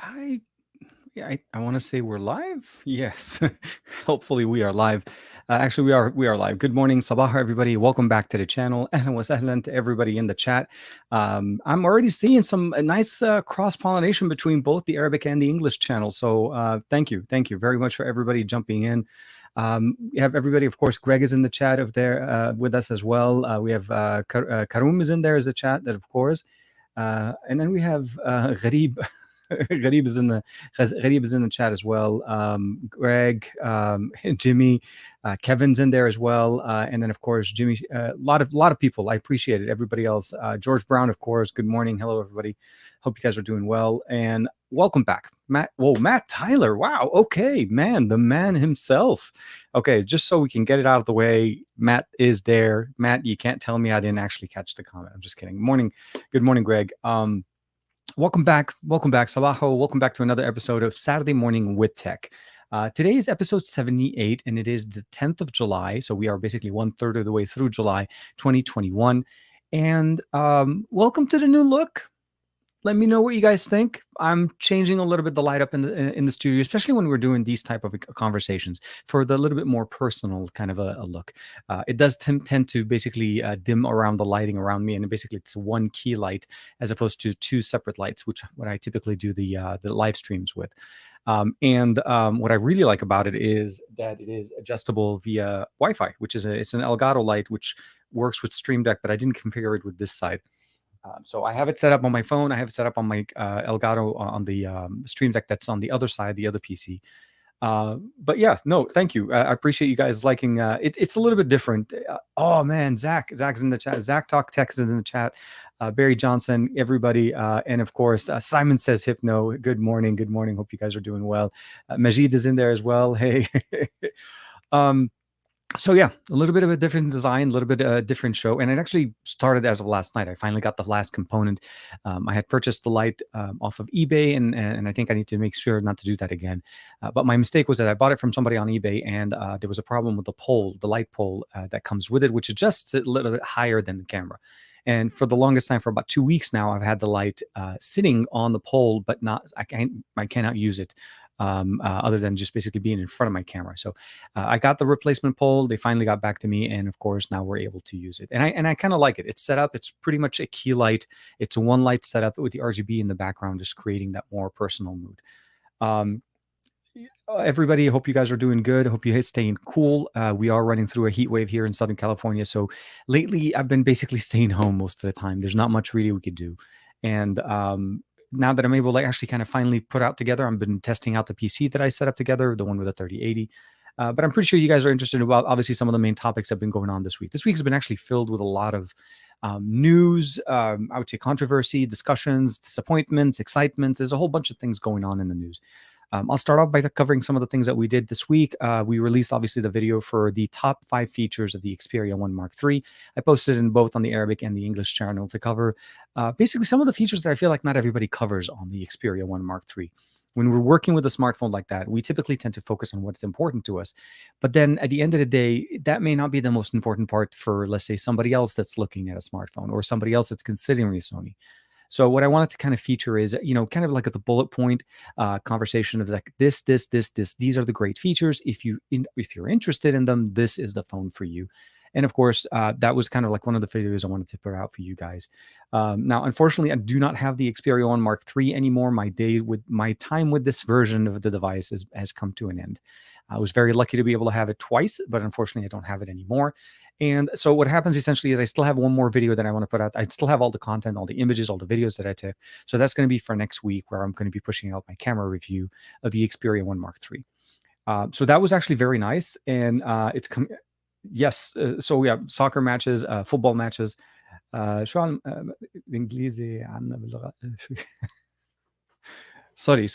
I yeah, I want to say we're live. Yes, hopefully we are live. Actually, we are live. Good morning, sabah, everybody. Welcome back to the channel. Ahlan wa sahlan to everybody in the chat. I'm already seeing some nice cross pollination between both the Arabic and the English channel. So thank you very much for everybody jumping in. We have everybody, of course. Greg is in the chat of there with us as well. We have Karum is in there as a chat, that of course. And then we have Gharib. Gharib is in the chat as well. Greg, Jimmy, Kevin's in there as well, and then of course Jimmy. A lot of people. I appreciate it. Everybody else. George Brown, of course. Good morning. Hello, everybody. Hope you guys are doing well, and welcome back, Matt. Whoa, Matt Tyler. Wow. Okay, man, the man himself. Okay, just so we can get it out of the way, Matt is there. Matt, you can't tell me I didn't actually catch the comment. I'm just kidding. Morning. Good morning, Greg. Welcome back, Sabaho. Welcome back to another episode of Saturday Morning with Tech. Today is episode 78, and it is the 10th of July. So we are basically 1/3 of the way through July 2021. And welcome to the new look. Let me know what you guys think. I'm changing a little bit the light up in the studio, especially when we're doing these type of conversations for the little bit more personal kind of a look. It does tend to basically dim around the lighting around me, and basically it's one key light as opposed to two separate lights, which what I typically do the live streams with. What I really like about it is that it is adjustable via Wi-Fi, which is it's an Elgato light which works with Stream Deck, but I didn't configure it with this side. So I have it set up on my phone. I have it set up on my Elgato on the Stream Deck that's on the other side, the other PC. But yeah, no, thank you. I appreciate you guys liking. It's a little bit different. Oh man, Zach's in the chat. Zach Talk Text is in the chat. Barry Johnson, everybody, and of course Simon says hypno. Good morning. Good morning. Hope you guys are doing well. Majid is in there as well. Hey. So yeah, a little bit of a different design, a little bit different show, and it actually started as of last night. I finally got the last component. I had purchased the light off of eBay, and I think I need to make sure not to do that again. But my mistake was that I bought it from somebody on eBay, and there was a problem with the pole, the light pole that comes with it, which adjusts it a little bit higher than the camera. And for the longest time, for about 2 weeks now, I've had the light sitting on the pole, but I cannot use it. Other than just basically being in front of my camera. So I got the replacement pole. They finally got back to me, and of course now we're able to use it. And I kind of like it. It's set up. It's pretty much a key light. It's a one light setup with the RGB in the background, just creating that more personal mood. Everybody, hope you guys are doing good. Hope you staying cool. We are running through a heat wave here in Southern California. So lately I've been basically staying home most of the time. There's not much really we could do. And now that I'm able to actually kind of finally put out together, I've been testing out the PC that I set up together, the one with a 3080. But I'm pretty sure you guys are interested about obviously some of the main topics that have been going on this week. This week has been actually filled with a lot of news, I would say controversy, discussions, disappointments, excitements. There's a whole bunch of things going on in the news. I'll start off by covering some of the things that we did this week. We released, obviously, the video for the top 5 features of the Xperia 1 Mark III. I posted in both on the Arabic and the English channel to cover basically some of the features that I feel like not everybody covers on the Xperia 1 Mark III. When we're working with a smartphone like that, we typically tend to focus on what's important to us. But then at the end of the day, that may not be the most important part for, let's say, somebody else that's looking at a smartphone or somebody else that's considering a Sony. So what I wanted to kind of feature is, kind of like at the bullet point conversation of like this. These are the great features. If you're interested in them, this is the phone for you. And of course, that was kind of like one of the videos I wanted to put out for you guys. Now, unfortunately, I do not have the Xperia 1 Mark III anymore. My time with this version of the device has come to an end. I was very lucky to be able to have it twice, but unfortunately, I don't have it anymore. And so what happens essentially is I still have one more video that I want to put out. I still have all the content, all the images, all the videos that I took. So that's going to be for next week, where I'm going to be pushing out my camera review of the Xperia 1 Mark III. So that was actually very nice. And it's come. Yes. So yeah, soccer matches, football matches. شو بالإنجليزي عنا باللغة Sorry.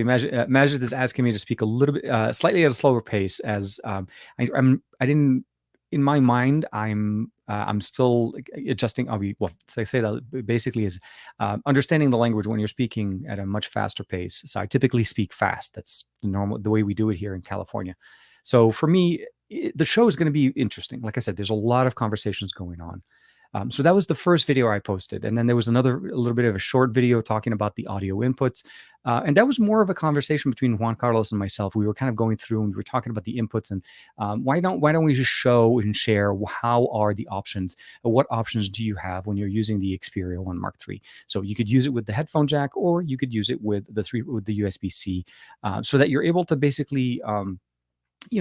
Majid is asking me to speak a little bit, slightly at a slower pace, as I didn't. In my mind, I'm still adjusting. So I say that basically is understanding the language when you're speaking at a much faster pace. So I typically speak fast. That's the way we do it here in California. So for me, the show is going to be interesting. Like I said, there's a lot of conversations going on. So that was the first video I posted. And then there was a little bit of a short video talking about the audio inputs. And that was more of a conversation between Juan Carlos and myself. We were kind of going through and we were talking about the inputs and why don't we just show and share how are the options, what options do you have when you're using the Xperia 1 Mark III? So you could use it with the headphone jack, or you could use it with the USB-C, so that you're able to basically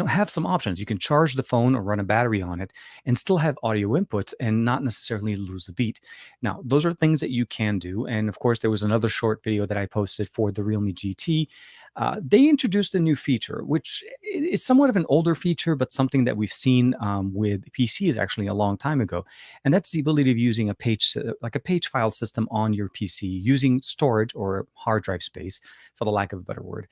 have some options. You can charge the phone or run a battery on it and still have audio inputs and not necessarily lose a beat. Now, those are things that you can do. And of course, there was another short video that I posted for the Realme GT. They introduced a new feature, which is somewhat of an older feature, but something that we've seen with PCs actually a long time ago. And that's the ability of using a page, like a page file system on your PC, using storage or hard drive space, for the lack of a better word,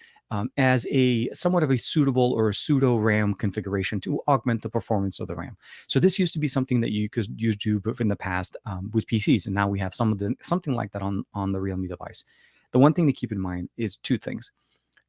as a somewhat of a suitable or a pseudo RAM configuration to augment the performance of the RAM. So this used to be something that you could do in the past with PCs, and now we have something like that on the Realme device. The one thing to keep in mind is two things.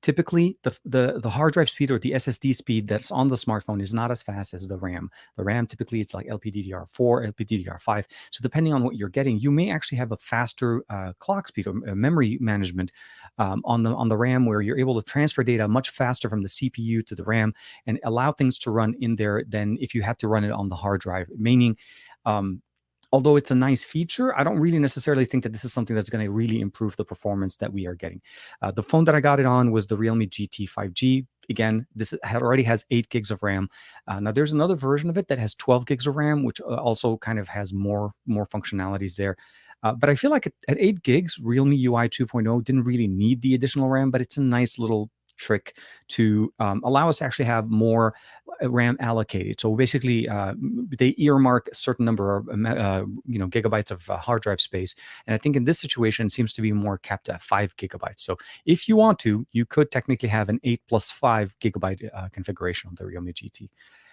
Typically, the hard drive speed or the SSD speed that's on the smartphone is not as fast as the RAM. The RAM, typically it's like LPDDR4, LPDDR5. So depending on what you're getting, you may actually have a faster clock speed or memory management on the RAM, where you're able to transfer data much faster from the CPU to the RAM and allow things to run in there than if you had to run it on the hard drive. Meaning, although it's a nice feature, I don't really necessarily think that this is something that's going to really improve the performance that we are getting. The phone that I got it on was the Realme GT 5G. Again, this already has 8 gigs of RAM. Now, there's another version of it that has 12 gigs of RAM, which also kind of has more functionalities there. But I feel like at 8 gigs, Realme UI 2.0 didn't really need the additional RAM, but it's a nice little trick to allow us to actually have more RAM allocated. So basically, they earmark a certain number of gigabytes of hard drive space, and I think in this situation it seems to be more capped at 5 gigabytes. So if you want to, you could technically have an 8 plus 5 gigabyte configuration on the Realme GT.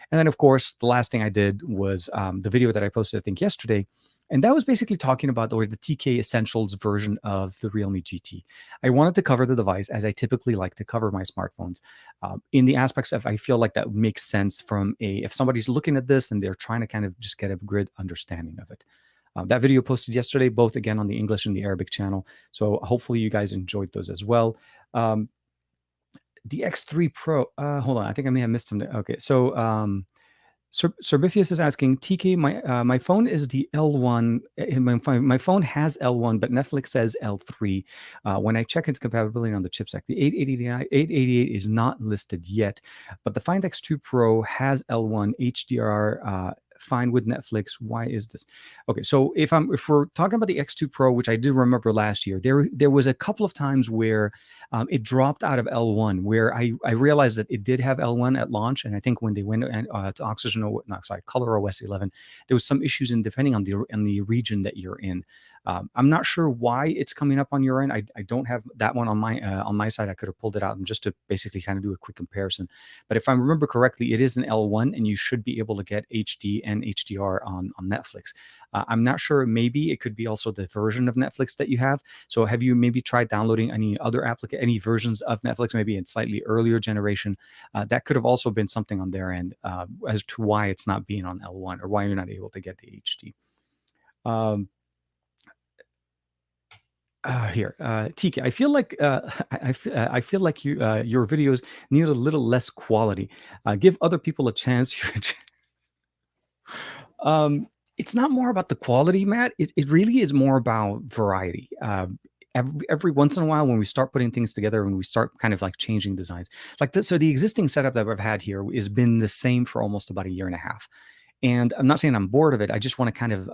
And then, of course, the last thing I did was the video that I posted, I think, yesterday. And that was basically talking about the TK Essentials version of the Realme GT. I wanted to cover the device as I typically like to cover my smartphones, in the aspects of I feel like that makes sense if somebody's looking at this and they're trying to kind of just get a good understanding of it. That video posted yesterday, both again on the English and the Arabic channel. So hopefully you guys enjoyed those as well. The X3 Pro, hold on, I think I may have missed him there. Okay, so Serbifius is asking, TK, my phone is the L1. My phone has L1, but Netflix says L3. When I check its compatibility on the chipset, the 888 is not listed yet, but the Find X2 Pro has L1 HDR. Fine with Netflix. Why is this? Okay, so if we're talking about the X2 Pro, which I did remember last year, there was a couple of times where it dropped out of L1, where I realized that it did have L1 at launch, and I think when they went to Color OS 11, there was some issues in depending on the region that you're in. I'm not sure why it's coming up on your end. I don't have that one on my side. I could have pulled it out and just to basically kind of do a quick comparison. But if I remember correctly, it is an L1, and you should be able to get HD and HDR on Netflix. I'm not sure. Maybe it could be also the version of Netflix that you have. So have you maybe tried downloading any versions of Netflix, maybe in slightly earlier generation? That could have also been something on their end as to why it's not being on L1 or why you're not able to get the HD. Here, TK, I feel like I feel like your videos need a little less quality. Give other people a chance. It's not more about the quality, Matt. It really is more about variety. Every once in a while, when we start putting things together and we start kind of like changing designs like this, so the existing setup that I've had here has been the same for almost about a year and a half. And I'm not saying I'm bored of it. I just want to kind of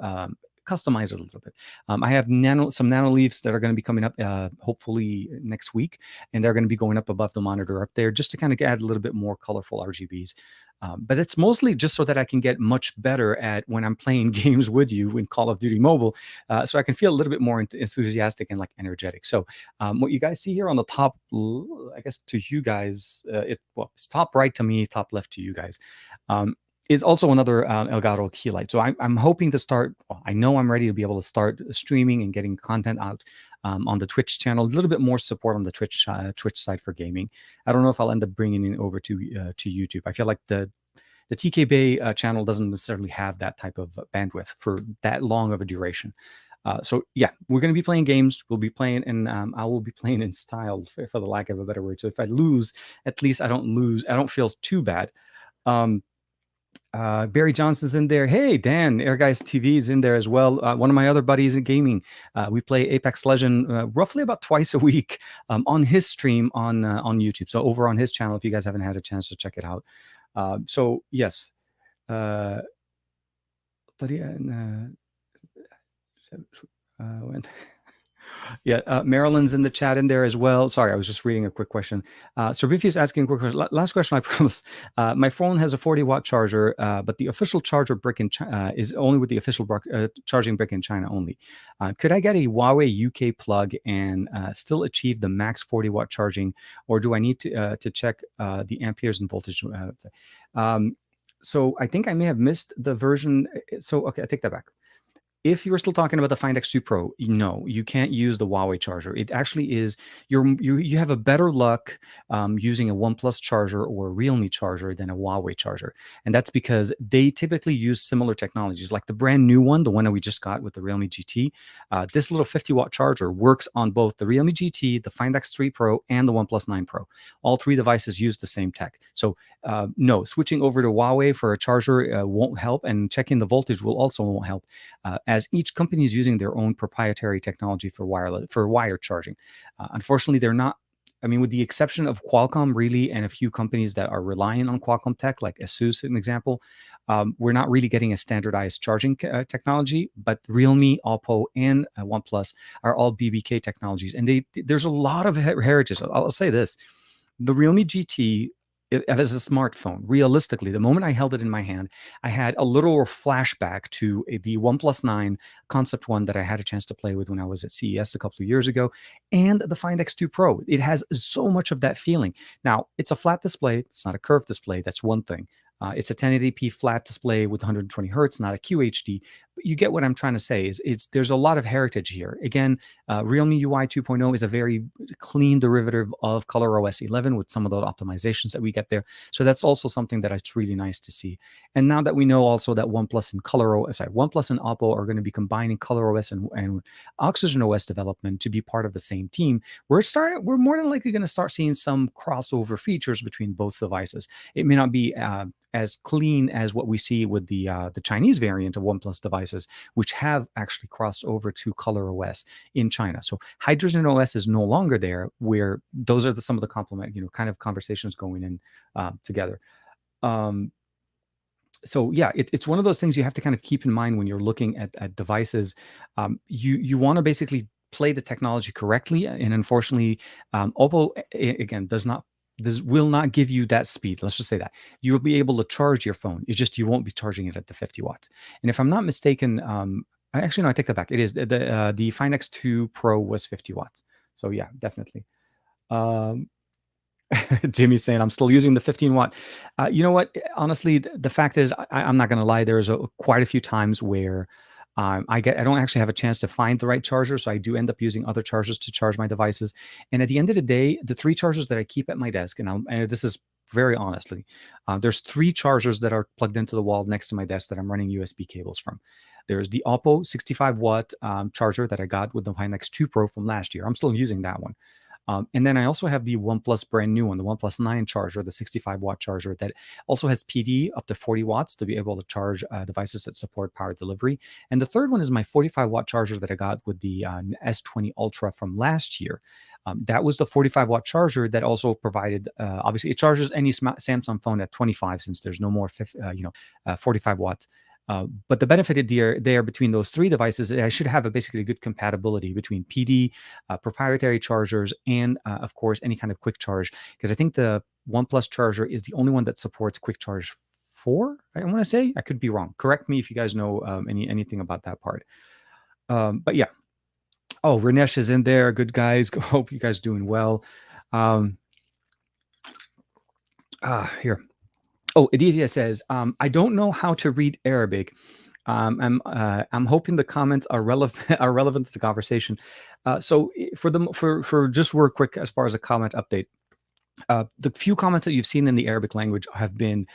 customize it a little bit. I have some nano leaves that are going to be coming up hopefully next week, and they're going to be going up above the monitor up there just to kind of add a little bit more colorful RGBs. But it's mostly just so that I can get much better at when I'm playing games with you in Call of Duty Mobile, so I can feel a little bit more enthusiastic and like energetic. So what you guys see here on the top, I guess to you guys, it's top right to me, top left to you guys. Is also another Elgato key light. So I'm hoping to start, I know I'm ready to be able to start streaming and getting content out on the Twitch channel, a little bit more support on the Twitch side for gaming. I don't know if I'll end up bringing it over to YouTube. I feel like the the TK Bay channel doesn't necessarily have that type of bandwidth for that long of a duration. So yeah, we're going to be playing games. We'll be playing, and I will be playing in style, for the lack of a better word. So if I lose, at least I don't lose. I don't feel too bad. Um, Barry Johnson's in there. Hey, Dan, Air Guys TV is in there as well. One of my other buddies in gaming. We play Apex Legend roughly about twice a week on his stream on YouTube. So over on his channel, if you guys haven't had a chance to check it out. So yes, uh, but yeah, yeah, Marilyn's in the chat in there as well. Sorry, I was just reading a quick question. So Biffy is asking a quick question. Last question, I promise. My phone has a 40-watt charger, but the official charger brick in China is only with the official charging brick in China only. Could I get a Huawei UK plug and still achieve the max 40-watt charging, or do I need to check the amperes and voltage? So I think I may have missed the version. So okay, I take that back. If you were still talking about the Find X2 Pro, no, you can't use the Huawei charger. It actually is you have a better luck using a OnePlus charger or a Realme charger than a Huawei charger, and that's because they typically use similar technologies. Like the brand new one, the one that we just got with the Realme GT, this little 50-watt charger works on both the Realme GT, the Find X3 Pro, and the OnePlus 9 Pro. All three devices use the same tech. So no, switching over to Huawei for a charger won't help, and checking the voltage will also won't help. As each company is using their own proprietary technology for wire charging. Unfortunately, they're not. I mean, with the exception of Qualcomm, really, and a few companies that are relying on Qualcomm tech, like Asus, an example, we're not really getting a standardized charging technology. But Realme, Oppo, and OnePlus are all BBK technologies, and there's a lot of heritage. I'll say this: the Realme GT as a smartphone, realistically, the moment I held it in my hand, I had a little flashback to the OnePlus 9 Concept One that I had a chance to play with when I was at CES a couple of years ago, and the Find X2 Pro. It has so much of that feeling. Now, it's a flat display. It's not a curved display. That's one thing. It's a 1080p flat display with 120 hertz, not a QHD. But you get what I'm trying to say. There's a lot of heritage here. Again, Realme UI 2.0 is a very clean derivative of ColorOS 11 with some of the optimizations that we get there. So that's also something that it's really nice to see. And now that we know also that OnePlus and OnePlus and Oppo are going to be combining ColorOS and Oxygen OS development to be part of the same team, we're more than likely going to start seeing some crossover features between both devices. It may not be as clean as what we see with the Chinese variant of OnePlus devices, which have actually crossed over to ColorOS in China. So Hydrogen OS is no longer there, where those are some of the kind of conversations going in together. So yeah, it's one of those things you have to kind of keep in mind when you're looking at devices. You want to basically play the technology correctly, and unfortunately, Oppo again this will not give you that speed. Let's just say that you'll be able to charge your phone. It's just you won't be charging it at the 50 watts. And if I'm not mistaken, I take that back. It is the Find X2 Pro was 50 watts. So yeah, definitely. Um, Jimmy's saying I'm still using the 15 watt. You know what? Honestly, the fact is, I'm not going to lie. There's quite a few times where I don't actually have a chance to find the right charger, so I do end up using other chargers to charge my devices. And at the end of the day, the three chargers that I keep at my desk, and this is very honestly, there's three chargers that are plugged into the wall next to my desk that I'm running USB cables from. There's the Oppo 65-watt charger that I got with the Find X2 Pro from last year. I'm still using that one. And then I also have the OnePlus brand new one, the OnePlus 9 charger, the 65-watt charger that also has PD up to 40 watts to be able to charge devices that support power delivery. And the third one is my 45-watt charger that I got with the S20 Ultra from last year. That was the 45-watt charger that also provided, obviously, it charges any Samsung phone at 25 since there's no more 45 watts. But the benefit there between those three devices is I should have basically a good compatibility between PD, proprietary chargers, and of course any kind of quick charge. Because I think the OnePlus charger is the only one that supports quick charge 4. I want to say, I could be wrong. Correct me if you guys know anything about that part. But yeah. Oh, Ranesh is in there. Good guys. Hope you guys are doing well. Here. Oh, Aditya says, I don't know how to read Arabic. I'm hoping the comments are relevant to the conversation. So for just real quick, as far as a comment update, The few comments that you've seen in the Arabic language have been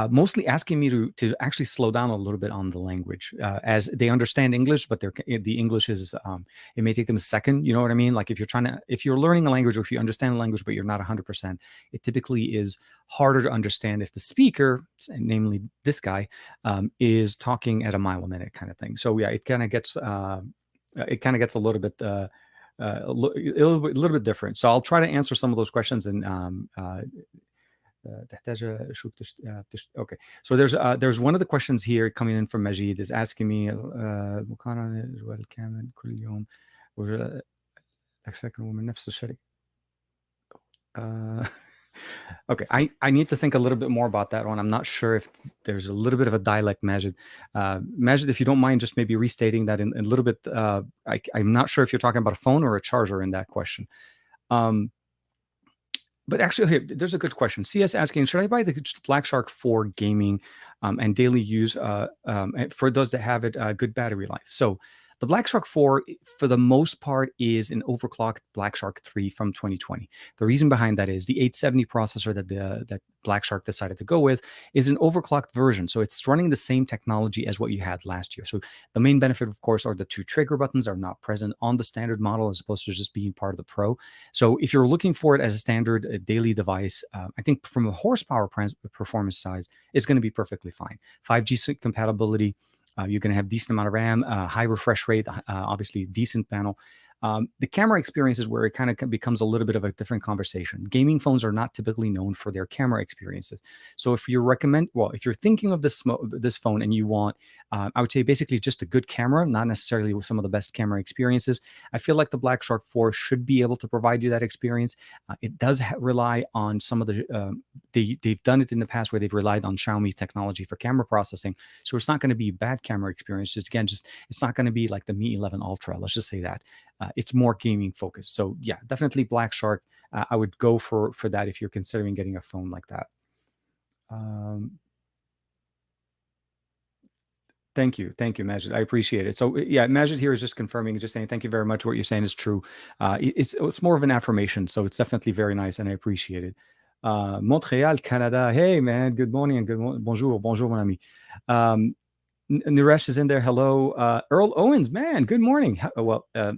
mostly asking me to actually slow down a little bit on the language, as they understand English, but the English is it may take them a second. You know what I mean? Like if you're learning a language, or if you understand a language but you're not 100%, it typically is harder to understand if the speaker, namely this guy, is talking at a mile a minute kind of thing. So yeah, it kind of gets a little bit. A little bit different. So I'll try to answer some of those questions. And تحتاج شو okay. So there's one of the questions here coming in from Majid is asking me مقارنة الجوال الكامل كل يوم أكثر من نفس الشركة. Okay, I need to think a little bit more about that one. I'm not sure if there's a little bit of a dialect, Majid. Majid, if you don't mind, just maybe restating that in a little bit. I'm not sure if you're talking about a phone or a charger in that question. But actually, here, there's a good question. CS asking, should I buy the Black Shark for gaming and daily use for those that have it good battery life? So the Black Shark 4, for the most part, is an overclocked Black Shark 3 from 2020. The reason behind that is the 870 processor that Black Shark decided to go with is an overclocked version. So it's running the same technology as what you had last year. So the main benefit, of course, are the two trigger buttons are not present on the standard model as opposed to just being part of the Pro. So if you're looking for it as a standard daily device, I think from a horsepower performance size, it's going to be perfectly fine. 5G compatibility. You're going to have decent amount of RAM, high refresh rate, obviously decent panel. The camera experience is where it kind of becomes a little bit of a different conversation. Gaming phones are not typically known for their camera experiences. So if you're thinking of this phone and you want, I would say basically just a good camera, not necessarily with some of the best camera experiences, I feel like the Black Shark 4 should be able to provide you that experience. It does rely on some of they've done it in the past where they've relied on Xiaomi technology for camera processing. So it's not going to be a bad camera experience. It's not going to be like the Mi 11 Ultra. Let's just say that. It's more gaming focused. So yeah, definitely Black Shark. I would go for that if you're considering getting a phone like that. Thank you, Majid. I appreciate it. So yeah, Majid here is just confirming, just saying thank you very much. What you're saying is true. It's more of an affirmation, so it's definitely very nice, and I appreciate it. Montreal, Canada. Hey man, good morning and bonjour, mon ami. Naresh is in there. Hello. Earl Owens, man, good morning.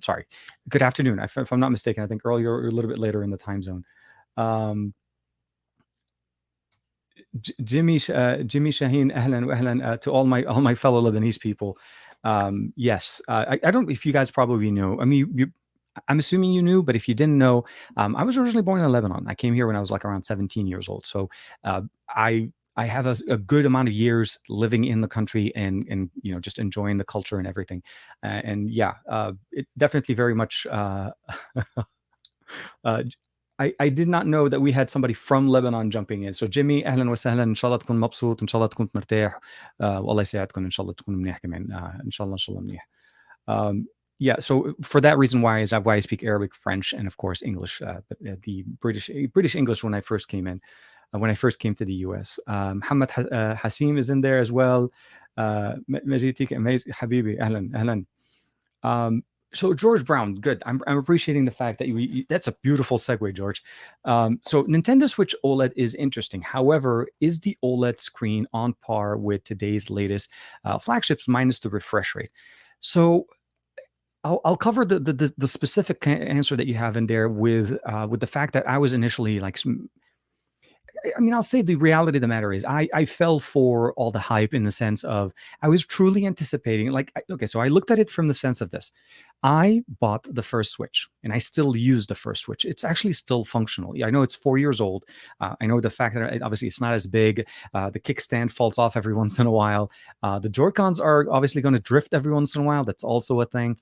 Sorry. Good afternoon. If I'm not mistaken, I think Earl, you're a little bit later in the time zone. Jimmy Shaheen, ahlan wa ahlan to all my fellow Lebanese people. Yes, I don't know if you guys probably know. I mean, I'm assuming you knew, but if you didn't know, I was originally born in Lebanon. I came here when I was like around 17 years old. So I have a good amount of years living in the country and just enjoying the culture and everything. And yeah, it definitely very much. I did not know that we had somebody from Lebanon jumping in. So Jimmy, أهلا وسهلا. إن شاء الله تكون مبسوط. إن شاء الله تكون مرتاح. والله يساعدكم. إن شاء الله تكونوا منيح كمان. إن شاء الله منيح. Yeah, so for that reason, why I speak Arabic, French, and of course English. But the British English when I first came in, when I first came to the US. Muhammad Hasim is in there as well. Majitik, amazing, Habibi, ahlan. So George Brown, good. I'm appreciating the fact that that's a beautiful segue, George. So Nintendo Switch OLED is interesting. However, is the OLED screen on par with today's latest flagships minus the refresh rate? So I'll cover the specific answer that you have in there with the fact that I was initially like. I mean, I'll say the reality of the matter is I fell for all the hype in the sense of I was truly anticipating, so I looked at it from the sense of this. I bought the first Switch and I still use the first Switch. It's actually still functional. I know it's 4 years old. I know the fact that obviously it's not as big. The kickstand falls off every once in a while. The Joy-Cons are obviously going to drift every once in a while. That's also a thing.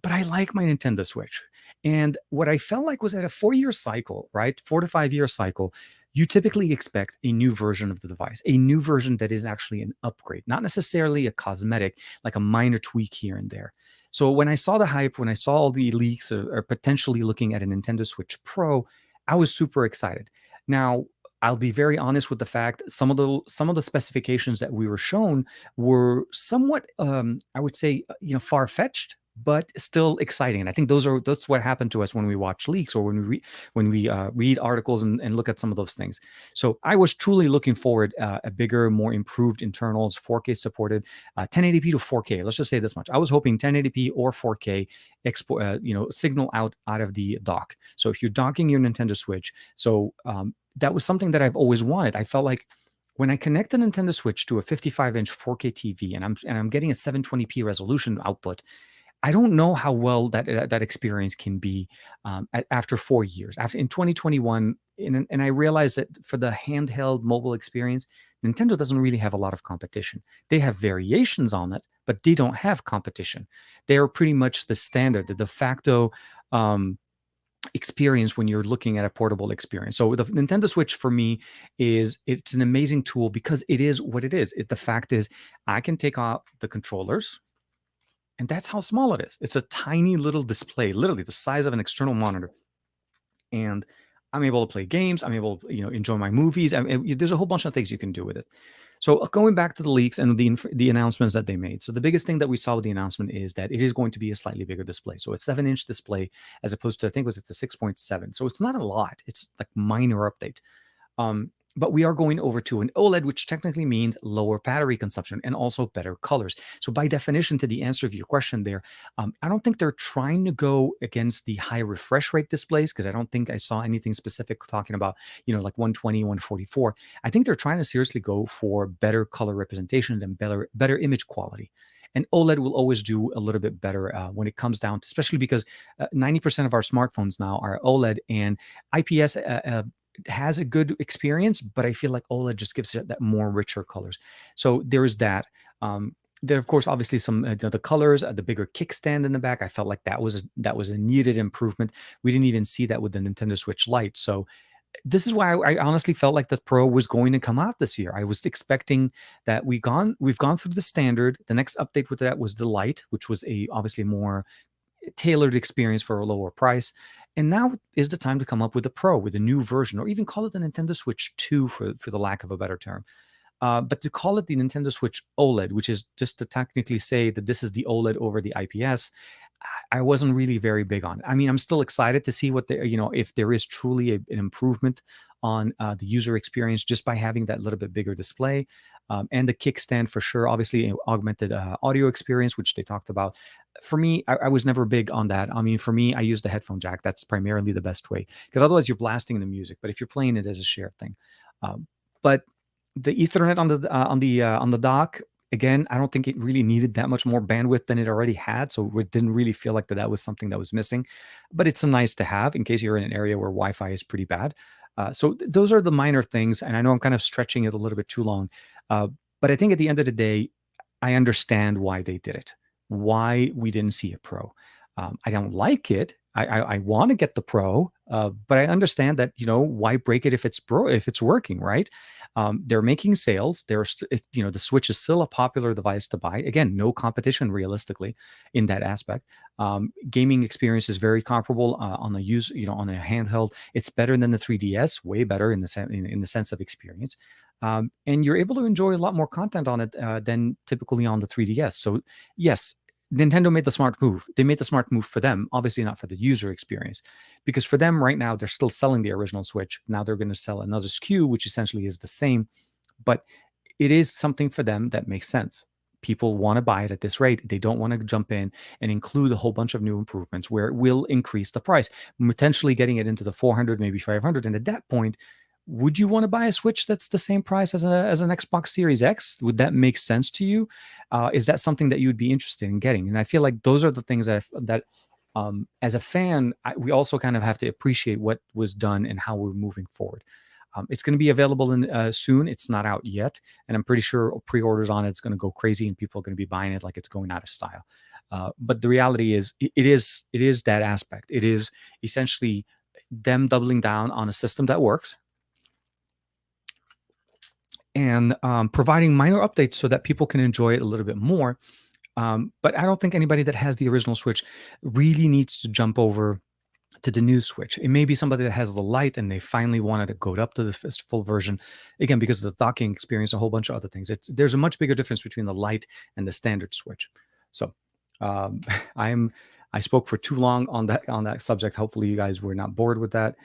But I like my Nintendo Switch. And what I felt like was at a 4-year cycle, right? 4 to 5 year cycle, you typically expect a new version of the device, a new version that is actually an upgrade, not necessarily a cosmetic, like a minor tweak here and there. So when I saw the hype, when I saw all the leaks or potentially looking at a Nintendo Switch Pro, I was super excited. Now, I'll be very honest with the fact some of the specifications that we were shown were somewhat, I would say, far-fetched. but still exciting. And I think that's what happened to us when we watch leaks or when we read articles and look at some of those things. So I was truly looking forward a bigger, more improved internals, 4K supported, 1080p to 4K. Let's just say this much: I was hoping 1080p or 4K export, signal out of the dock. So if you're docking your Nintendo Switch, that was something that I've always wanted. I felt like when I connect the Nintendo Switch to a 55-inch 4K TV and I'm getting a 720p resolution output, I don't know how well that experience can be after 4 years. After in 2021, and I realized that for the handheld mobile experience, Nintendo doesn't really have a lot of competition. They have variations on it, but they don't have competition. They are pretty much the standard, the de facto um, experience when you're looking at a portable experience. So the Nintendo Switch for me it's an amazing tool because it is what it is. The fact is I can take off the controllers, and that's how small it is. It's a tiny little display, literally the size of an external monitor. And I'm able to play games. I'm able to, enjoy my movies. There's a whole bunch of things you can do with it. So going back to the leaks and the announcements that they made. So the biggest thing that we saw with the announcement is that it is going to be a slightly bigger display. So a 7-inch display as opposed to, I think, was it the 6.7. So it's not a lot. It's like minor update. But we are going over to an OLED, which technically means lower battery consumption and also better colors. So by definition, to the answer of your question there, I don't think they're trying to go against the high refresh rate displays, because I don't think I saw anything specific talking about, like 120, 144. I think they're trying to seriously go for better color representation and better image quality. And OLED will always do a little bit better when it comes down to, especially because 90% of our smartphones now are OLED, and IPS has a good experience, but I feel like OLED just gives it that more richer colors. So there is that. There, of course, obviously some the colors, the bigger kickstand in the back. I felt like that was a needed improvement. We didn't even see that with the Nintendo Switch Lite. So this is why I honestly felt like the Pro was going to come out this year. I was expecting that we've gone through the standard. The next update with that was the Lite, which was obviously more tailored experience for a lower price. And now is the time to come up with a Pro, with a new version, or even call it the Nintendo Switch 2 for the lack of a better term. But to call it the Nintendo Switch OLED, which is just to technically say that this is the OLED over the IPS, I wasn't really very big on it. I mean, I'm still excited to see if there is truly an improvement on the user experience just by having that little bit bigger display, and the kickstand for sure. Obviously, augmented audio experience, which they talked about. For me, I was never big on that. I mean, for me, I use the headphone jack. That's primarily the best way, because otherwise you're blasting the music. But if you're playing it as a shared thing, but the Ethernet on the dock, again, I don't think it really needed that much more bandwidth than it already had. So it didn't really feel like that was something that was missing. But it's a nice to have in case you're in an area where Wi-Fi is pretty bad. Those are the minor things. And I know I'm kind of stretching it a little bit too long. But I think at the end of the day, I understand why they did it, why we didn't see a Pro. I don't like it. I want to get the Pro, but I understand that, why break it if it's working, right? They're making sales. The Switch is still a popular device to buy. Again, no competition realistically in that aspect. Gaming experience is very comparable on on a handheld. It's better than the 3DS, way better in the sense of experience. And you're able to enjoy a lot more content on it than typically on the 3DS. So yes, Nintendo made the smart move. They made the smart move for them, obviously not for the user experience, because for them right now, they're still selling the original Switch. Now they're going to sell another SKU, which essentially is the same, but it is something for them that makes sense. People want to buy it at this rate. They don't want to jump in and include a whole bunch of new improvements where it will increase the price, potentially getting it into the 400, maybe 500. And at that point, would you want to buy a Switch that's the same price as an Xbox Series X? Would that make sense to you? Is that something that you would be interested in getting? And I feel like those are the things that as a fan, we also kind of have to appreciate what was done and how we're moving forward. It's going to be available soon. It's not out yet, and I'm pretty sure pre-orders on it's going to go crazy, and people are going to be buying it like it's going out of style. But the reality is, it is that aspect. It is essentially them doubling down on a system that works, and providing minor updates so that people can enjoy it a little bit more. But I don't think anybody that has the original Switch really needs to jump over to the new Switch. It may be somebody that has the Lite and they finally wanted to go up to the full version, again, because of the docking experience, a whole bunch of other things. There's a much bigger difference between the Lite and the standard Switch. So Um, I'm I spoke for too long on that subject. Hopefully, you guys were not bored with that.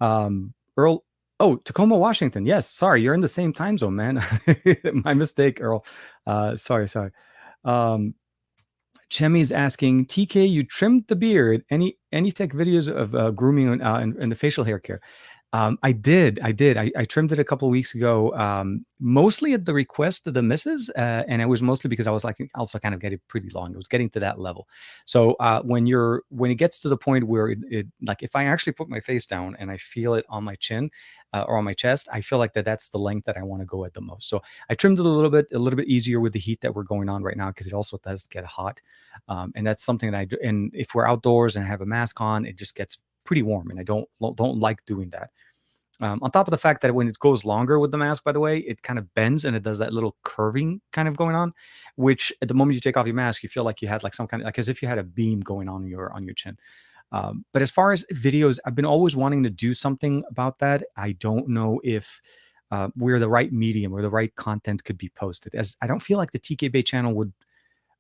Earl, oh, Tacoma, Washington. Yes, sorry, you're in the same time zone, man. My mistake, Earl. Sorry. Um, Chemi's asking, TK, you trimmed the beard. Any tech videos of grooming and the facial hair care? I did. I trimmed it a couple of weeks ago, mostly at the request of the missus, and it was mostly because I was like also kind of getting pretty long. It was getting to that level. So when it gets to the point where it like if I actually put my face down and I feel it on my chin or on my chest, I feel like that's the length that I want to go at the most. So I trimmed it a little bit easier with the heat that we're going on right now because it also does get hot, and that's something that I do. And if we're outdoors and I have a mask on, it just gets pretty warm, and I don't like doing that. On top of the fact that when it goes longer with the mask, by the way, it kind of bends and it does that little curving kind of going on, which at the moment you take off your mask, you feel like you had like some kind of like as if you had a beam going on your chin. But as far as videos, I've been always wanting to do something about that. I don't know if we're the right medium or the right content could be posted. As I don't feel like the TK Bay channel would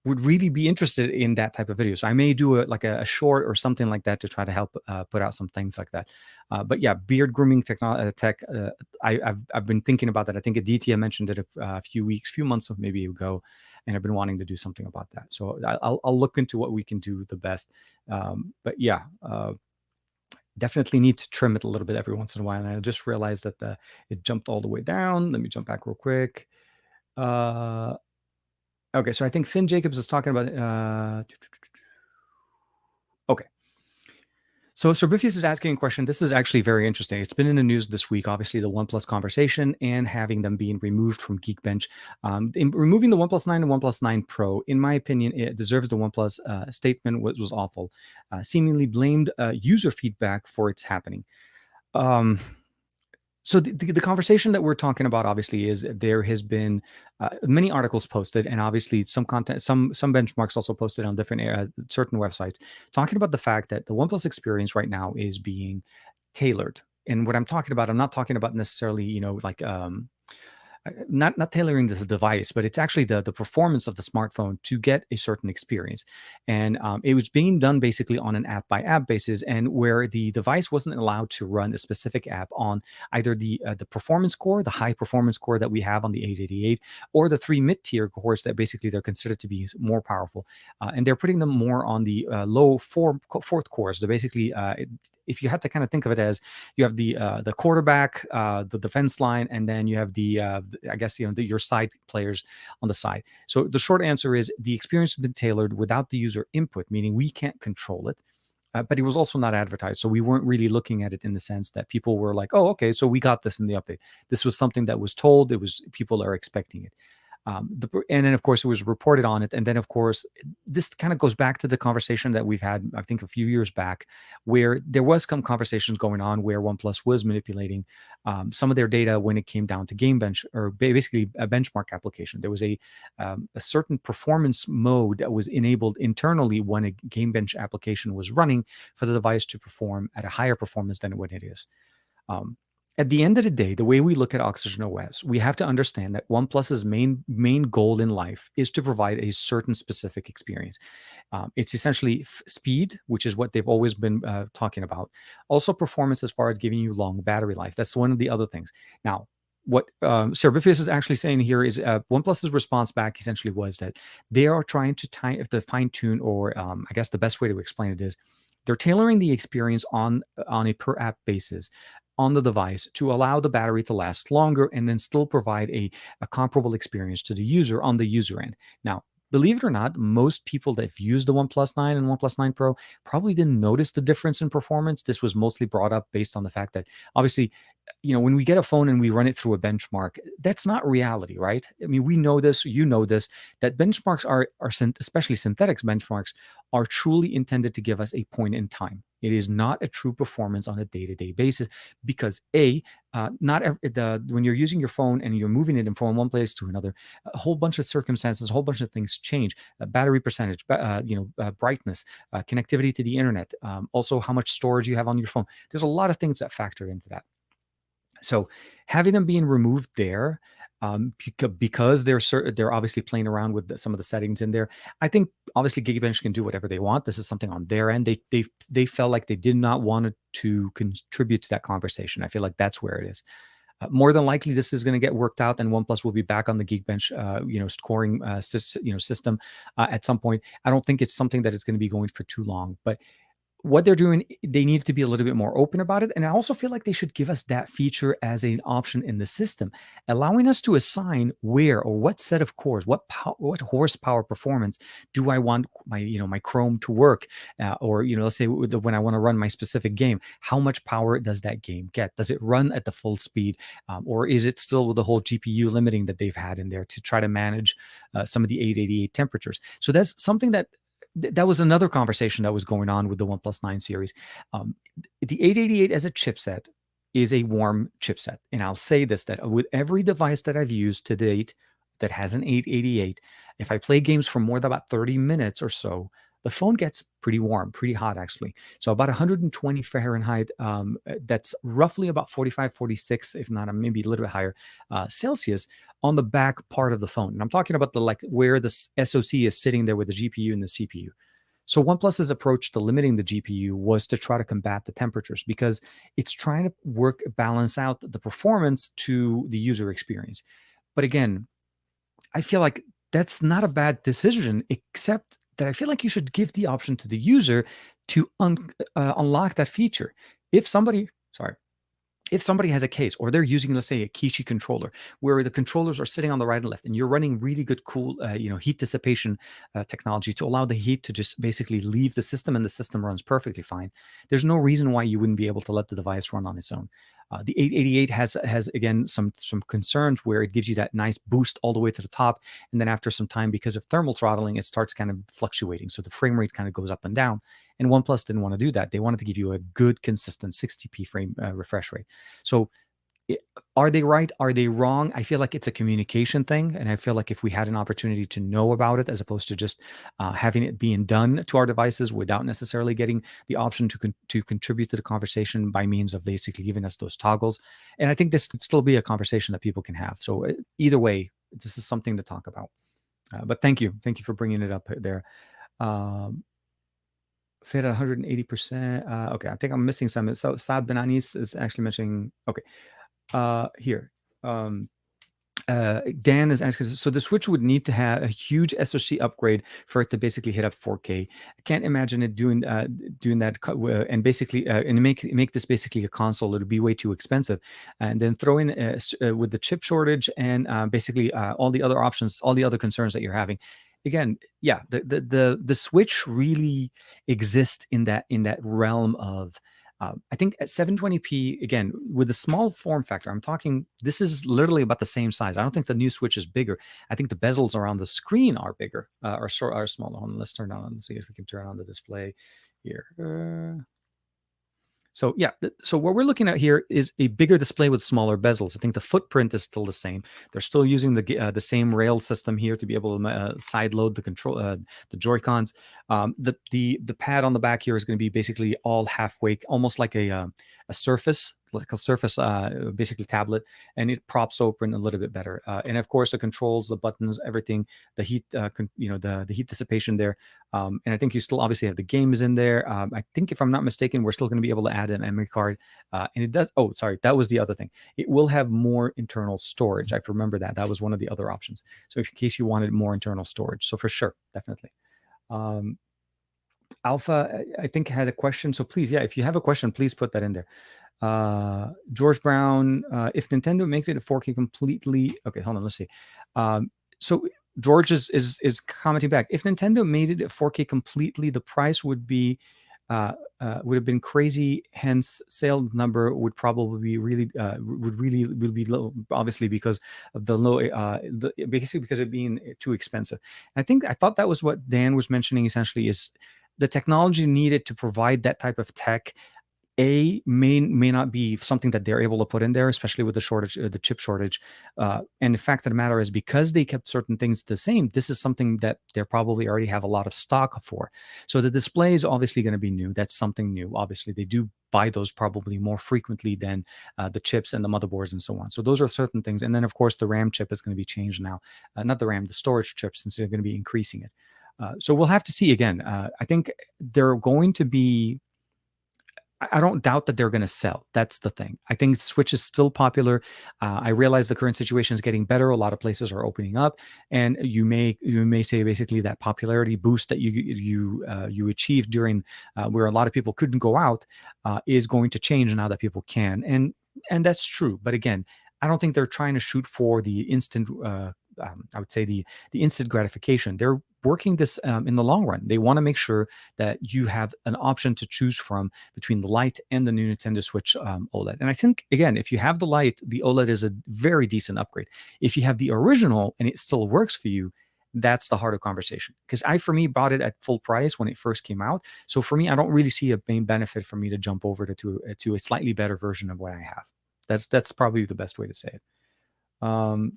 really be interested in that type of video. So I may do a short or something like that to try to help put out some things like that. But yeah, beard grooming tech. I've been thinking about that. I think Aditya mentioned it a few months maybe ago, and I've been wanting to do something about that. So I'll look into what we can do the best. But yeah. Definitely need to trim it a little bit every once in a while. And I just realized that it jumped all the way down. Let me jump back real quick. Okay, so I think Finn Jacobs is talking about. Okay, so Serbifius is asking a question. This is actually very interesting. It's been in the news this week. Obviously, the OnePlus conversation and having them being removed from Geekbench. Removing the OnePlus 9 and OnePlus 9 Pro, in my opinion, it deserves the OnePlus statement. Was awful. Seemingly blamed user feedback for its happening. So the conversation that we're talking about obviously is there has been many articles posted, and obviously some content, some benchmarks also posted on different certain websites talking about the fact that the OnePlus experience right now is being tailored. And what I'm talking about, I'm not talking about necessarily, like not tailoring the device, but it's actually the performance of the smartphone to get a certain experience. And it was being done basically on an app by app basis, and where the device wasn't allowed to run a specific app on either the performance core, the high performance core that we have on the 888, or the three mid tier cores that basically they're considered to be more powerful, and they're putting them more on the fourth cores. They're basically if you had to kind of think of it as you have the quarterback, the defense line, and then you have I guess your side players on the side. So the short answer is the experience has been tailored without the user input, meaning we can't control it. But it was also not advertised, so we weren't really looking at it in the sense that people were like, "Oh, okay, so we got this in the update." This was something that was told. It was people are expecting it. And then of course it was reported on it, and then of course this kind of goes back to the conversation that we've had I think a few years back, where there was some conversations going on where OnePlus was manipulating some of their data when it came down to game bench, or basically a benchmark application. There was a certain performance mode that was enabled internally when a game bench application was running for the device to perform at a higher performance than what it is. um, at the end of the day, the way we look at Oxygen OS, we have to understand that OnePlus's main goal in life is to provide a certain specific experience. It's essentially speed, which is what they've always been talking about. Also, performance as far as giving you long battery life. That's one of the other things. Now, what Serbifius is actually saying here is OnePlus's response back essentially was that they are trying to fine tune, or I guess the best way to explain it is they're tailoring the experience on a per app basis on the device to allow the battery to last longer and then still provide a comparable experience to the user on the user end. Now, believe it or not, most people that have used the OnePlus 9 and OnePlus 9 Pro probably didn't notice the difference in performance. This was mostly brought up based on the fact that obviously, when we get a phone and we run it through a benchmark, that's not reality, right? I mean, we know this, that benchmarks are especially synthetics benchmarks are truly intended to give us a point in time. It is not a true performance on a day-to-day basis because when you're using your phone and you're moving it from one place to another, a whole bunch of circumstances, a whole bunch of things change. Battery percentage, brightness, connectivity to the internet, also how much storage you have on your phone. There's a lot of things that factor into that. So having them being removed there, because they're obviously playing around with some of the settings in there. I think obviously Geekbench can do whatever they want. This is something on their end. They felt like they did not want to contribute to that conversation. I feel like that's where it is. More than likely, this is going to get worked out, and OnePlus will be back on the Geekbench, scoring system at some point. I don't think it's something that is going to be going for too long, but what they're doing, they need to be a little bit more open about it. And I also feel like they should give us that feature as an option in the system, allowing us to assign where or what set of cores, what horsepower performance do I want my Chrome to work, or let's say when I want to run my specific game, how much power does that game get? Does it run at the full speed, or is it still with the whole GPU limiting that they've had in there to try to manage some of the 888 temperatures? So that's something that was another conversation that was going on with the OnePlus 9 series. The 888 as a chipset is a warm chipset. And I'll say this, that with every device that I've used to date that has an 888, if I play games for more than about 30 minutes or so, the phone gets pretty warm, pretty hot actually. So about 120 Fahrenheit, that's roughly about 45, 46, if not maybe a little bit higher, Celsius on the back part of the phone. And I'm talking about where the SoC is sitting there with the GPU and the CPU. So OnePlus's approach to limiting the GPU was to try to combat the temperatures, because it's trying to balance out the performance to the user experience. But again, I feel like that's not a bad decision, except that I feel like you should give the option to the user to unlock that feature. If somebody has a case, or they're using, let's say, a Kishi controller, where the controllers are sitting on the right and left, and you're running really good, cool, heat dissipation technology to allow the heat to just basically leave the system, and the system runs perfectly fine, there's no reason why you wouldn't be able to let the device run on its own. The 888 has again some concerns where it gives you that nice boost all the way to the top, and then after some time, because of thermal throttling, it starts kind of fluctuating, so the frame rate kind of goes up and down. And OnePlus didn't want to do that. They wanted to give you a good, consistent 60p frame refresh rate. So are they right? Are they wrong? I feel like it's a communication thing. And I feel like if we had an opportunity to know about it, as opposed to just having it being done to our devices without necessarily getting the option to contribute to the conversation by means of basically giving us those toggles. And I think this could still be a conversation that people can have. So either way, this is something to talk about. But thank you. Thank you for bringing it up there. Fit at 180%. Okay, I think I'm missing some. So Saad Benanis is actually mentioning, okay, here. Dan is asking, so the Switch would need to have a huge SoC upgrade for it to basically hit up 4K. I can't imagine it doing that, and basically and make this basically a console. It would be way too expensive. And then throw in with the chip shortage and basically all the other options, all the other concerns that you're having. Again, yeah, the Switch really exists in that realm of. I think at 720p, again, with the small form factor, I'm talking, this is literally about the same size. I don't think the new Switch is bigger. I think the bezels around the screen are bigger, are smaller. Hold on, let's turn on, let's see if we can turn on the display here. So yeah, so what we're looking at here is a bigger display with smaller bezels. I think the footprint is still the same. They're still using the same rail system here to be able to side load the control, the Joy-Cons. The pad on the back here is going to be basically all halfway, almost like a Surface, basically tablet, and it props open a little bit better. And of course, the controls, the buttons, everything, the heat, the heat dissipation there. And I think you still obviously have the games in there. I think if I'm not mistaken, we're still going to be able to add an memory card. And it does. Oh, sorry, that was the other thing. It will have more internal storage. I remember that. That was one of the other options. So in case you wanted more internal storage, so for sure, definitely. Alpha, I think, had a question. So please, yeah, if you have a question, please put that in there. George Brown, if Nintendo makes it a 4K completely, okay, hold on, let's see. So George is commenting back. If Nintendo made it a 4K completely, the price would have been crazy. Hence, sale number would probably be really would be low, obviously because of the low, basically because of being too expensive. And I thought that was what Dan was mentioning. Essentially, is the technology needed to provide that type of tech may not be something that they're able to put in there, especially with the shortage, the chip shortage. And the fact of the matter is, because they kept certain things the same, this is something that they probably already have a lot of stock for. So the display is obviously going to be new. That's something new. Obviously, they do buy those probably more frequently than the chips and the motherboards and so on. So those are certain things. And then, of course, the RAM chip is going to be changed now. Not the RAM, the storage chip, since they're going to be increasing it. So we'll have to see again. I think they're going to be. I don't doubt that they're going to sell. That's the thing. I think Switch is still popular. I realize the current situation is getting better. A lot of places are opening up, and you may say basically that popularity boost that you achieved during where a lot of people couldn't go out is going to change now that people can, and that's true. But again, I don't think they're trying to shoot for the instant. I would say the instant gratification. They're working this in the long run. They want to make sure that you have an option to choose from between the Lite and the new Nintendo Switch OLED. And I think, again, if you have the Lite, the OLED is a very decent upgrade. If you have the original and it still works for you, that's the harder conversation. Because for me, bought it at full price when it first came out. So for me, I don't really see a main benefit for me to jump over to a slightly better version of what I have. That's probably the best way to say it. Um,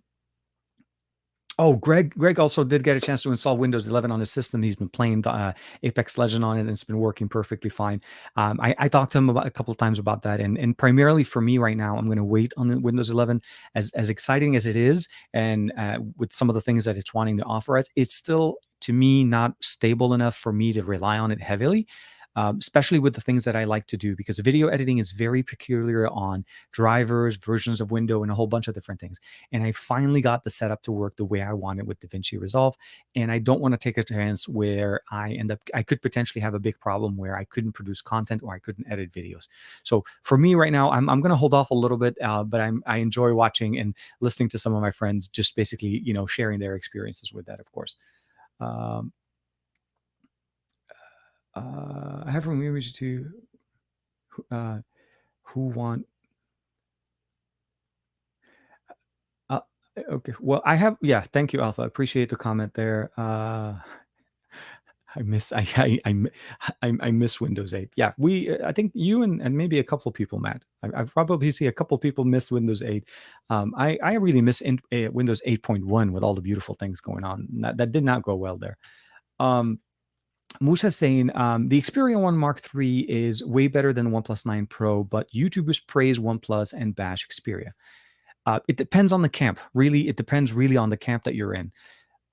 Oh, Greg also did get a chance to install Windows 11 on his system. He's been playing the, Apex Legend on it, and it's been working perfectly fine. I talked to him about a couple of times about that, and primarily for me right now, I'm going to wait on the Windows 11. As exciting as it is, and with some of the things that it's wanting to offer us, it's still to me not stable enough for me to rely on it heavily. Especially with the things that I like to do, because video editing is very peculiar on drivers, versions of Windows, and a whole bunch of different things. And I finally got the setup to work the way I want it with DaVinci Resolve. And I don't want to take a chance where I could potentially have a big problem where I couldn't produce content or I couldn't edit videos. So for me right now, I'm going to hold off a little bit, but I enjoy watching and listening to some of my friends just basically, sharing their experiences with that, of course. Um, I have from image to uh, who want. Uh, okay, well, I have. Yeah, thank you, Alpha. Appreciate the comment there. I miss I miss Windows 8. Yeah, I think you and maybe a couple of people, Matt. I probably see a couple of people miss Windows 8. I really miss Windows 8.1 with all the beautiful things going on. That did not go well there. Um, Musa saying the Xperia 1 Mark III is way better than OnePlus 9 Pro, but YouTubers praise OnePlus and bash Xperia. It depends on the camp. Really, it depends really on the camp that you're in.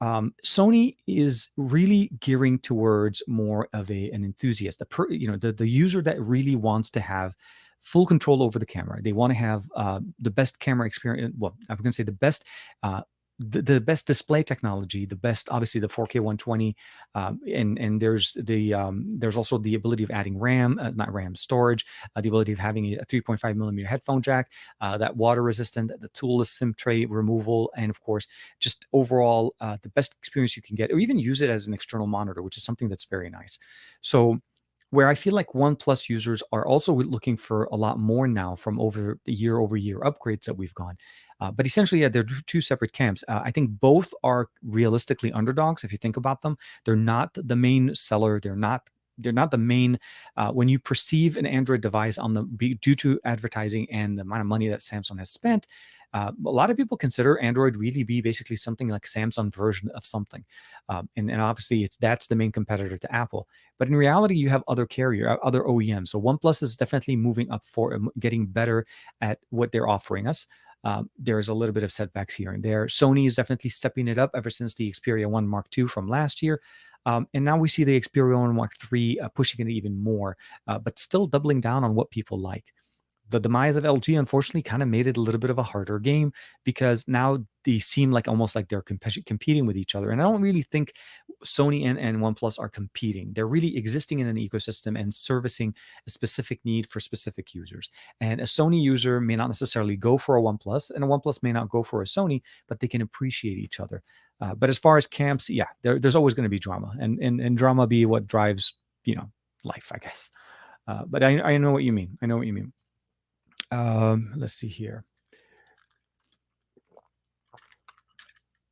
Sony is really gearing towards more of an enthusiast, the user that really wants to have full control over the camera. They want to have the best camera experience. Well, I'm going to say the best. The best display technology, the best, obviously the 4K 120, and there's also the ability of adding RAM, not RAM storage, the ability of having a 3.5 millimeter headphone jack, that water resistant, the toolless SIM tray removal, and of course just overall the best experience you can get, or even use it as an external monitor, which is something that's very nice. So where I feel like OnePlus users are also looking for a lot more now from over the year-over-year upgrades that we've gone. But essentially, yeah, they're two separate camps. I think both are realistically underdogs. If you think about them, they're not the main seller. They're not the main. When you perceive an Android device due to advertising and the amount of money that Samsung has spent, a lot of people consider Android really be basically something like Samsung version of something, and obviously that's the main competitor to Apple. But in reality, you have other OEMs. So OnePlus is definitely moving up for getting better at what they're offering us. There's a little bit of setbacks here and there. Sony is definitely stepping it up ever since the Xperia 1 Mark II from last year. And now we see the Xperia 1 Mark III pushing it even more, but still doubling down on what people like. The demise of LG unfortunately kind of made it a little bit of a harder game, because now they seem like almost like they're competing with each other. And I don't really think Sony and OnePlus are competing. They're really existing in an ecosystem and servicing a specific need for specific users. And a Sony user may not necessarily go for a OnePlus, and a OnePlus may not go for a Sony, but they can appreciate each other. But as far as camps, yeah, there's always going to be drama, and drama be what drives, life, I guess. But I know what you mean. I know what you mean. Let's see here.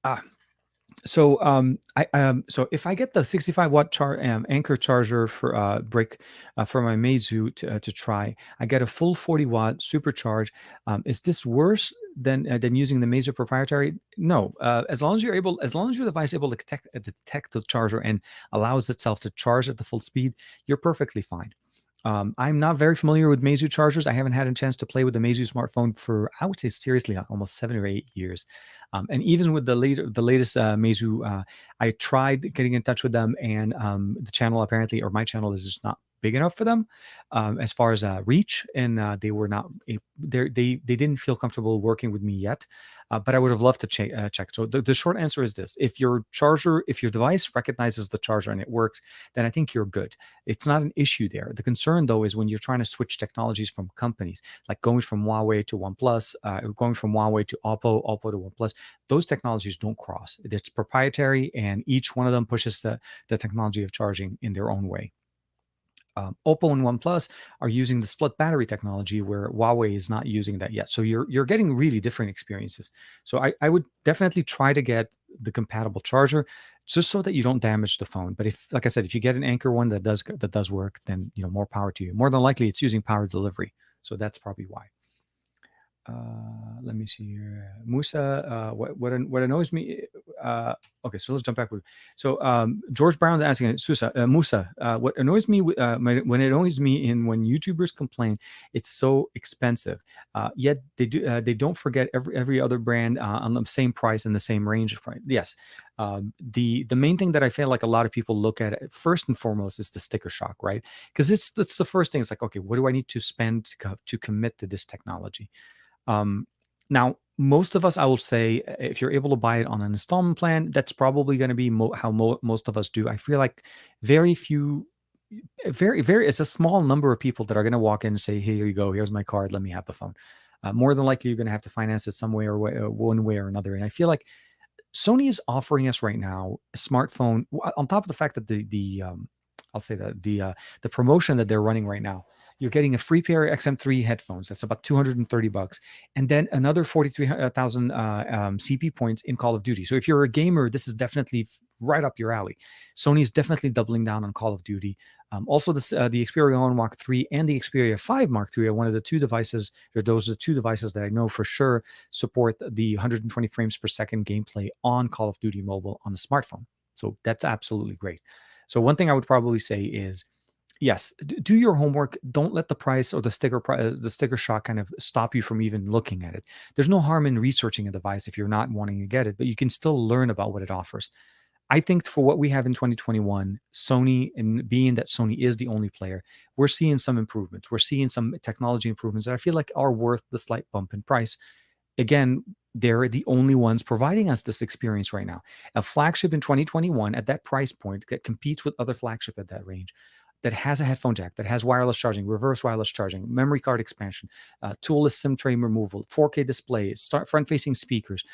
Ah, So if I get the 65 watt anchor charger for brick for my Meizu to try, I get a full 40 watt supercharge. Is this worse than using the Meizu proprietary? No. As long as your device is able to detect the charger and allows itself to charge at the full speed, you're perfectly fine. I'm not very familiar with Meizu chargers. I haven't had a chance to play with the Meizu smartphone for, I would say, seriously, like almost 7 or 8 years. And even with the latest Meizu, I tried getting in touch with them, and the channel apparently, or my channel, is just not big enough for them as far as reach, and they were not. They didn't feel comfortable working with me yet. But I would have loved to check. So the short answer is this: if your device recognizes the charger and it works, then I think you're good. It's not an issue there. The concern, though, is when you're trying to switch technologies from companies, like going from Huawei to OnePlus, going from Huawei to Oppo, Oppo to OnePlus. Those technologies don't cross. It's proprietary, and each one of them pushes the technology of charging in their own way. Oppo and OnePlus are using the split battery technology, where Huawei is not using that yet. So you're getting really different experiences. So I would definitely try to get the compatible charger, just so that you don't damage the phone. But if, like I said, if you get an Anchor one that does work, then more power to you. More than likely, it's using power delivery, so that's probably why. Let me see here. Musa, what annoys me. Okay, so let's jump back. So George Brown's asking Musa, what annoys me when it annoys me in when YouTubers complain it's so expensive. Yet they don't forget every other brand on the same price and the same range of price. Yes. The main thing that I feel like a lot of people look at first and foremost is the sticker shock, right? Because that's the first thing. It's like, okay, what do I need to spend to commit to this technology? Um, Now, most of us, I will say, if you're able to buy it on an installment plan, that's probably going to be how most of us do. I feel like very few, very, it's a small number of people that are going to walk in and say, "Here you go, here's my card, let me have the phone." More than likely, you're going to have to finance it some way or one way or another. And I feel like Sony is offering us right now a smartphone on top of the fact that I'll say that the promotion that they're running right now. You're getting a free pair of XM3 headphones. That's about $230, and then another 43,000 CP points in Call of Duty. So if you're a gamer, this is definitely right up your alley. Sony's definitely doubling down on Call of Duty. Also, the Xperia 1 Mark III and the Xperia 5 Mark III are one of the two devices. Or those are the two devices that I know for sure support the 120 frames per second gameplay on Call of Duty Mobile on a smartphone. So that's absolutely great. So one thing I would probably say is, yes, do your homework. Don't let the price or the sticker shock kind of stop you from even looking at it. There's no harm in researching a device if you're not wanting to get it, but you can still learn about what it offers. I think for what we have in 2021, Sony, and being that Sony is the only player, we're seeing some improvements. We're seeing some technology improvements that I feel like are worth the slight bump in price. Again, they're the only ones providing us this experience right now. A flagship in 2021 at that price point that competes with other flagship at that range, that has a headphone jack, that has wireless charging, reverse wireless charging, memory card expansion, toolless SIM tray removal, 4K display, front-facing speakers.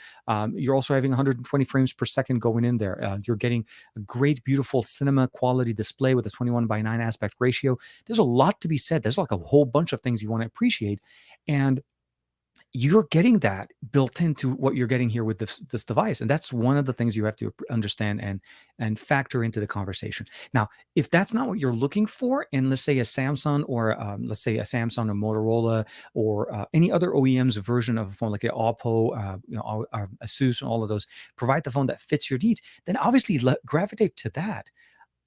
You're also having 120 frames per second going in there. You're getting a great, beautiful cinema quality display with a 21:9 aspect ratio. There's a lot to be said. There's like a whole bunch of things you want to appreciate, and you're getting that built into what you're getting here with this device, and that's one of the things you have to understand and factor into the conversation. Now, if that's not what you're looking for, and let's say a Samsung or or Motorola or any other OEM's version of a phone like an Oppo, or Asus, and all of those provide the phone that fits your needs, then obviously gravitate to that.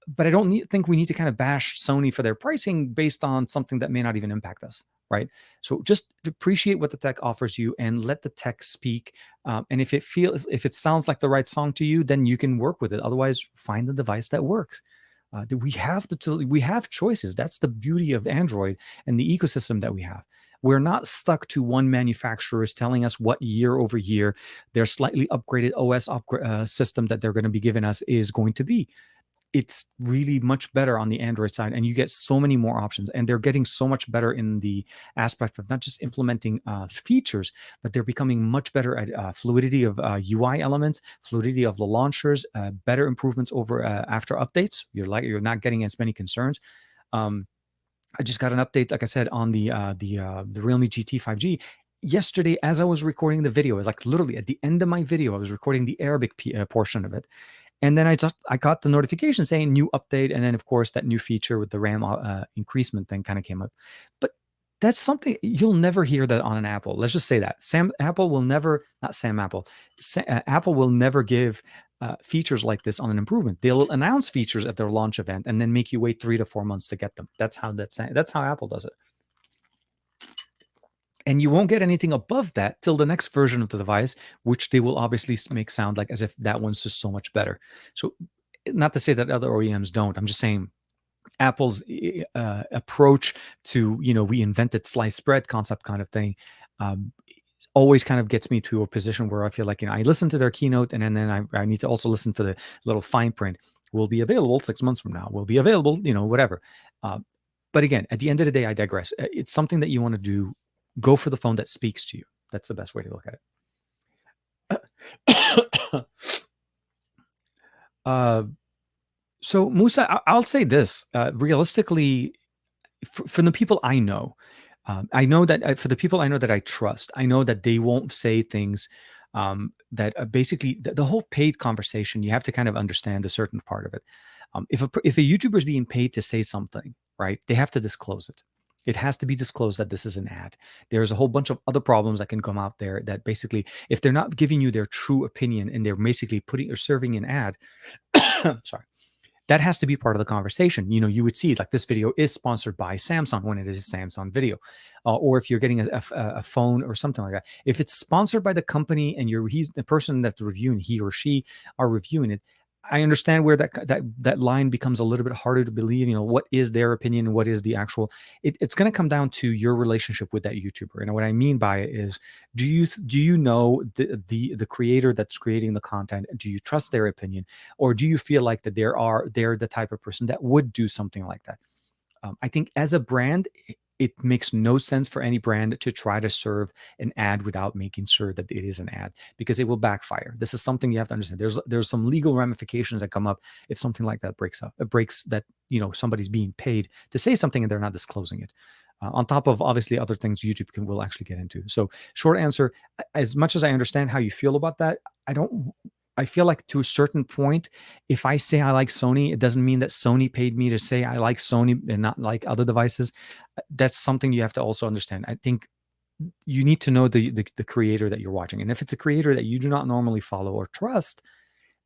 But I don't think we need to kind of bash Sony for their pricing based on something that may not even impact us, right? So just appreciate what the tech offers you and let the tech speak. And if it sounds like the right song to you, then you can work with it. Otherwise, find the device that works. We have choices. That's the beauty of Android and the ecosystem that we have. We're not stuck to one manufacturer is telling us what year over year their slightly upgraded OS system that they're going to be giving us is going to be. It's really much better on the Android side, and you get so many more options. And they're getting so much better in the aspect of not just implementing features, but they're becoming much better at fluidity of UI elements, fluidity of the launchers, better improvements over after updates. You're not getting as many concerns. Um, I just got an update, like I said, on the Realme GT 5G. yesterday, as I was recording the video, it was like literally at the end of my video, I was recording the Arabic portion of it. And then I got the notification saying new update. And then, of course, that new feature with the RAM increasement thing kind of came up. But that's something you'll never hear that on an Apple. Let's just say that. Apple will never, not Sam Apple, Apple will never give features like this on an improvement. They'll announce features at their launch event and then make you wait 3 to 4 months to get them. That's how Apple does it. And you won't get anything above that till the next version of the device, which they will obviously make sound like as if that one's just so much better. So, not to say that other OEMs don't. I'm just saying Apple's approach to, we invented sliced bread concept kind of thing, um, always kind of gets me to a position where I feel like, I listen to their keynote, and then I need to also listen to the little fine print. Will be available 6 months from now. Will be available, whatever. But again, at the end of the day, I digress. It's something that you want to do. Go for the phone that speaks to you. That's the best way to look at it. So Musa, I'll say this, realistically, for the people I know, I know that for the people I know that I trust, I know that they won't say things that basically the whole paid conversation. You have to kind of understand a certain part of it. If a YouTuber is being paid to say something, right, they have to disclose it. It has to be disclosed that this is an ad. There's a whole bunch of other problems that can come out there that basically, if they're not giving you their true opinion and they're basically putting or serving an ad, sorry, that has to be part of the conversation. You would see like this video is sponsored by Samsung when it is a Samsung video, or if you're getting a phone or something like that. If it's sponsored by the company and he's the person that's reviewing, he or she are reviewing it, I understand where that line becomes a little bit harder to believe. What is their opinion and what is the actual? It's going to come down to your relationship with that YouTuber. And what I mean by it is, do you know the creator that's creating the content? Do you trust their opinion, or do you feel like that they're the type of person that would do something like that? I think as a brand, it makes no sense for any brand to try to serve an ad without making sure that it is an ad, because it will backfire. This is something you have to understand. There's some legal ramifications that come up if something like that breaks up. It breaks that, somebody's being paid to say something and they're not disclosing it. On top of obviously other things YouTube will actually get into. So short answer, as much as I understand how you feel about that, I feel like to a certain point, if I say I like Sony, it doesn't mean that Sony paid me to say I like Sony and not like other devices. That's something you have to also understand. I think you need to know the creator that you're watching. And if it's a creator that you do not normally follow or trust,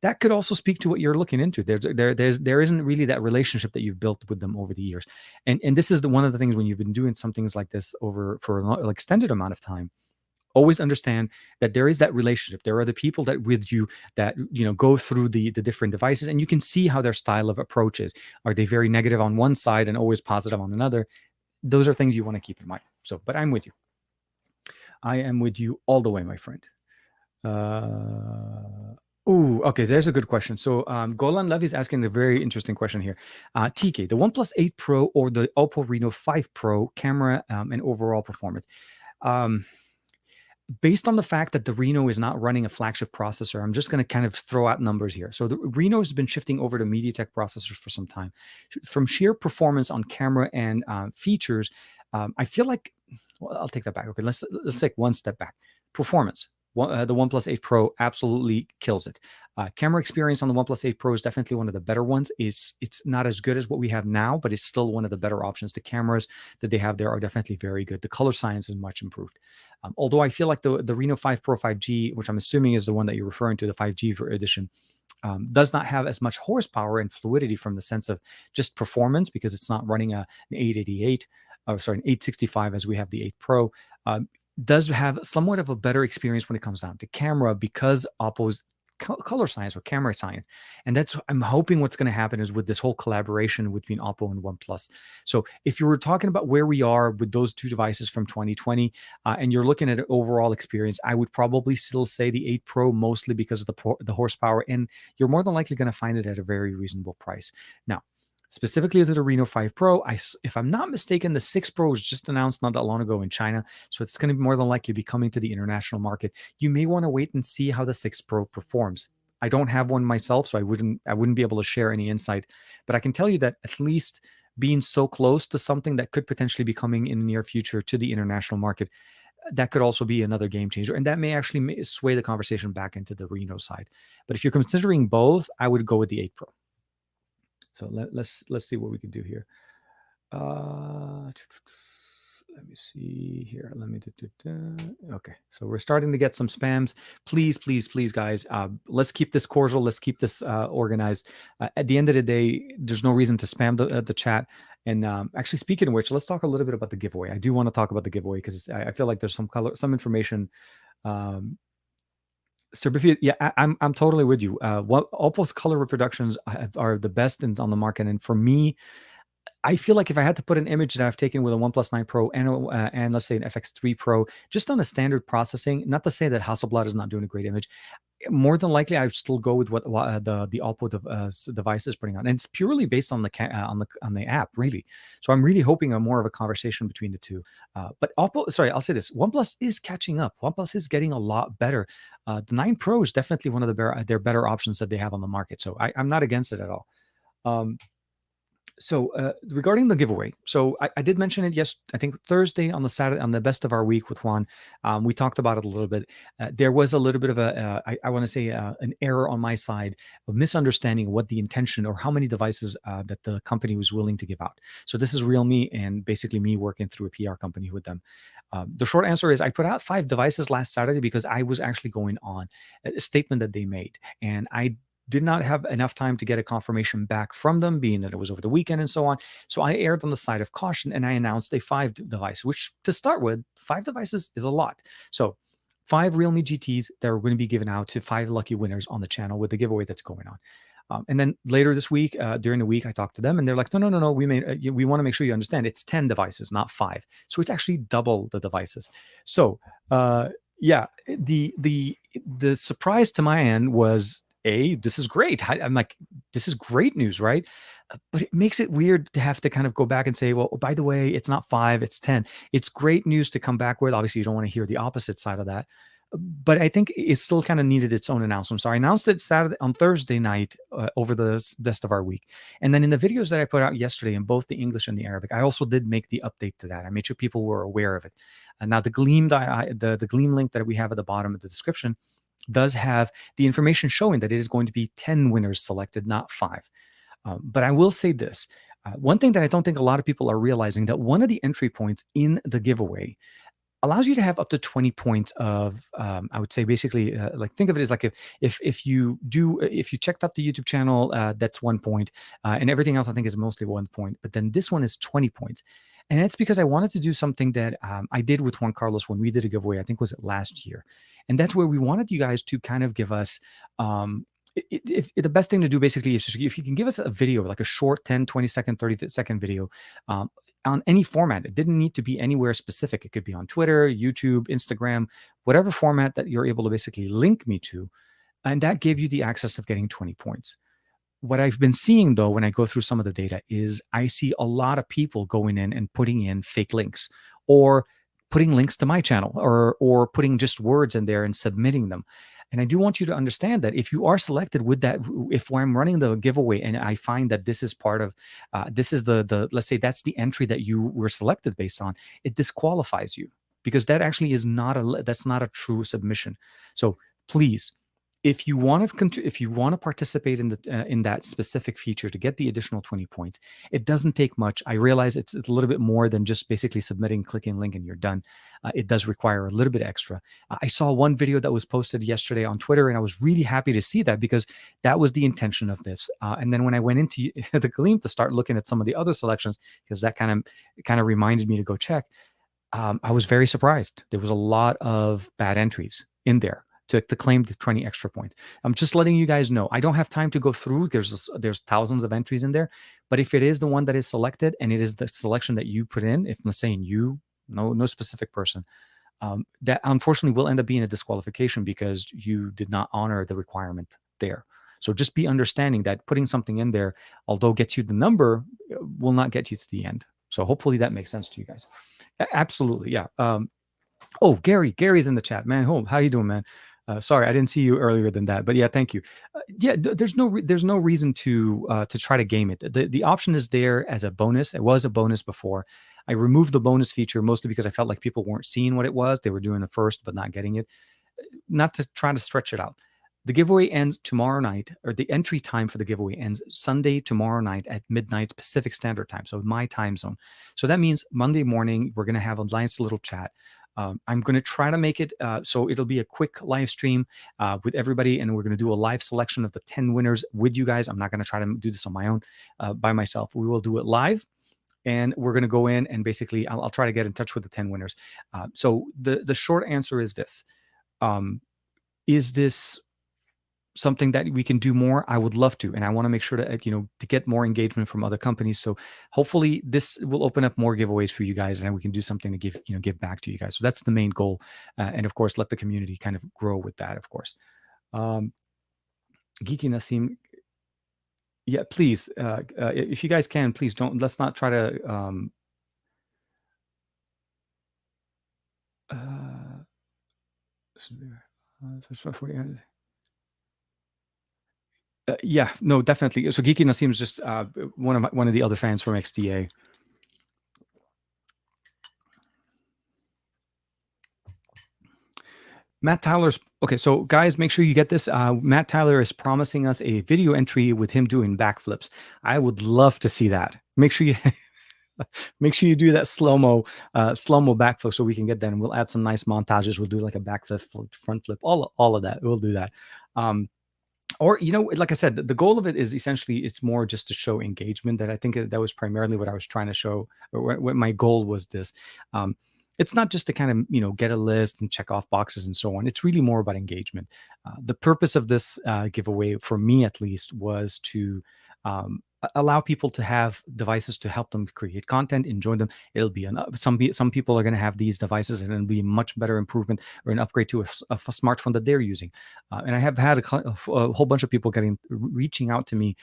that could also speak to what you're looking into. There isn't really that relationship that you've built with them over the years. And this is one of the things when you've been doing some things like this for an extended amount of time. Always understand that there is that relationship. There are the people that with you that go through the different devices, and you can see how their style of approach is. Are they very negative on one side and always positive on another? Those are things you want to keep in mind. So, but I'm with you. I am with you all the way, my friend. Okay, there's a good question. So Golan Levy is asking a very interesting question here. TK, the OnePlus 8 Pro or the Oppo Reno 5 Pro camera and overall performance? Based on the fact that the Reno is not running a flagship processor, I'm just going to kind of throw out numbers here. So the Reno has been shifting over to MediaTek processors for some time. From sheer performance on camera and features, I feel like, well, I'll take that back. Okay, let's take one step back. Performance. The OnePlus 8 Pro absolutely kills it. Camera experience on the OnePlus 8 Pro is definitely one of the better ones. It's not as good as what we have now, but it's still one of the better options. The cameras that they have there are definitely very good. The color science is much improved. Although I feel like the Reno 5 Pro 5G, which I'm assuming is the one that you're referring to, the 5G edition, does not have as much horsepower and fluidity from the sense of just performance, because it's not running an 888, an 865 as we have the 8 Pro. Does have somewhat of a better experience when it comes down to camera, because Oppo's color science or camera science. And that's, I'm hoping what's going to happen is with this whole collaboration between Oppo and OnePlus. So if you were talking about where we are with those two devices from 2020 and you're looking at an overall experience, I would probably still say the 8 Pro, mostly because of the horsepower, and you're more than likely going to find it at a very reasonable price. Now, specifically to the Reno 5 Pro, if I'm not mistaken, the 6 Pro was just announced not that long ago in China, so it's going to more than likely be coming to the international market. You may want to wait and see how the 6 Pro performs. I don't have one myself, so I wouldn't be able to share any insight, but I can tell you that at least being so close to something that could potentially be coming in the near future to the international market, that could also be another game changer, and that may actually sway the conversation back into the Reno side. But if you're considering both, I would go with the 8 Pro. So let's see what we can do here. Let me see here. Let me okay. So we're starting to get some spams. Please, please, please, guys. Let's keep this cordial. Let's keep this organized. At the end of the day, there's no reason to spam the chat. And actually, speaking of which, let's talk a little bit about the giveaway. I do want to talk about the giveaway because I feel like there's some information. So, yeah, I'm totally with you. What Oppo's color reproductions are the best on the market, and for me, I feel like if I had to put an image that I've taken with a OnePlus 9 Pro and let's say an FX3 Pro, just on a standard processing, not to say that Hasselblad is not doing a great image, more than likely I would still go with what the Oppo device is putting on, and it's purely based on the app, really. So I'm really hoping more of a conversation between the two. But Oppo, sorry, I'll say this: OnePlus is catching up. OnePlus is getting a lot better. The 9 Pro is definitely one of their better options that they have on the market. So I'm not against it at all. So regarding the giveaway, so I did mention it. Yes, I think Thursday on the best of our week with Juan, we talked about it a little bit. There was a little bit of I want to say an error on my side of misunderstanding what the intention or how many devices that the company was willing to give out. So this is Realme and basically me working through a PR company with them. The short answer is I put out 5 devices last Saturday because I was actually going on a statement that they made, and I did not have enough time to get a confirmation back from them, being that it was over the weekend and so on. So I erred on the side of caution and I announced a 5 device, which to start with, 5 devices is a lot. So 5 Realme GTs that are going to be given out to 5 lucky winners on the channel with the giveaway that's going on. And then later this week, during the week, I talked to them and they're like, no, we want to make sure you understand it's 10 devices, not 5. So it's actually double the devices. So yeah, the surprise to my end was, this is great. I'm like, this is great news, right? But it makes it weird to have to kind of go back and say, well, by the way, it's not 5, it's 10. It's great news to come back with. Obviously, you don't want to hear the opposite side of that. But I think it still kind of needed its own announcement. So I announced it on Thursday night over the best of our week. And then in the videos that I put out yesterday in both the English and the Arabic, I also did make the update to that. I made sure people were aware of it. And now the Gleam, the Gleam link that we have at the bottom of the description does have the information showing that it is going to be 10 winners selected, not 5. But I will say this. One thing that I don't think a lot of people are realizing, that one of the entry points in the giveaway allows you to have up to 20 points of, I would say basically, like think of it as like if you checked up the YouTube channel, that's 1 point, and everything else I think is mostly 1 point. But then this one is 20 points. And that's because I wanted to do something that I did with Juan Carlos when we did a giveaway, I think was it last year. And that's where we wanted you guys to kind of give us, if the best thing to do basically is just, if you can give us a video, like a short 10, 20 second, 30 second video on any format. It didn't need to be anywhere specific. It could be on Twitter, YouTube, Instagram, whatever format that you're able to basically link me to. And that gave you the access of getting 20 points. What I've been seeing, though, when I go through some of the data, is I see a lot of people going in and putting in fake links, or putting links to my channel, or putting just words in there and submitting them. And I do want you to understand that if you are selected with that, if I'm running the giveaway and I find that this is part of, this is the let's say that's the entry that you were selected based on, it disqualifies you, because that actually is that's not a true submission. So please, if you want to participate in that specific feature to get the additional 20 points, it doesn't take much. I realize it's a little bit more than just basically submitting, clicking link, and you're done. It does require a little bit extra. I saw one video that was posted yesterday on Twitter, and I was really happy to see that, because that was the intention of this. And then when I went into the Gleam to start looking at some of the other selections, because that kind of reminded me to go check, I was very surprised. There was a lot of bad entries in there to claim the 20 extra points. I'm just letting you guys know. I don't have time to go through. There's thousands of entries in there. But if it is the one that is selected, and it is the selection that you put in, if I'm saying you, no specific person, that unfortunately will end up being a disqualification because you did not honor the requirement there. So just be understanding that putting something in there, although gets you the number, will not get you to the end. So hopefully that makes sense to you guys. Absolutely, yeah. Oh, Gary's in the chat, man. How you doing, man? Sorry, I didn't see you earlier than that, but yeah, thank you. Yeah, there's no reason to try to game it. The option is there as a bonus. It was a bonus before. I removed the bonus feature mostly because I felt like people weren't seeing what it was. They were doing the first but not getting it. Not to try to stretch it out. The giveaway ends tomorrow night, or the entry time for the giveaway ends Sunday tomorrow night at midnight Pacific Standard Time, so my time zone. So that means Monday morning we're going to have a nice little chat. I'm going to try to make it so it'll be a quick live stream with everybody, and we're going to do a live selection of the 10 winners with you guys. I'm not going to try to do this on my own by myself. We will do it live, and we're going to go in and basically I'll try to get in touch with the 10 winners. So the short answer is this. Is this something that we can do more? I would love to, and I want to make sure to to get more engagement from other companies. So hopefully this will open up more giveaways for you guys, and we can do something to give back to you guys. So that's the main goal, and of course let the community kind of grow with that. Of course, Geeky Nassim, yeah, please, if you guys can, please don't. Let's not try to. Yeah, no, definitely. So Geeky Nassim is just one of the other fans from XDA. Matt Tyler's okay. So guys, make sure you get this. Matt Tyler is promising us a video entry with him doing backflips. I would love to see that. Make sure you make sure you do that slow-mo backflip so we can get that, and we'll add some nice montages. We'll do like a backflip, front flip, all of that. We'll do that. Or like I said, the goal of it is essentially it's more just to show engagement. That I think that was primarily what I was trying to show, or what my goal was. This it's not just to kind of get a list and check off boxes and so on. It's really more about engagement. The purpose of this giveaway, for me at least, was to allow people to have devices to help them create content, enjoy them. It'll be some people are going to have these devices, and it'll be a much better improvement or an upgrade to a smartphone that they're using. And I have had a whole bunch of people reaching out to me,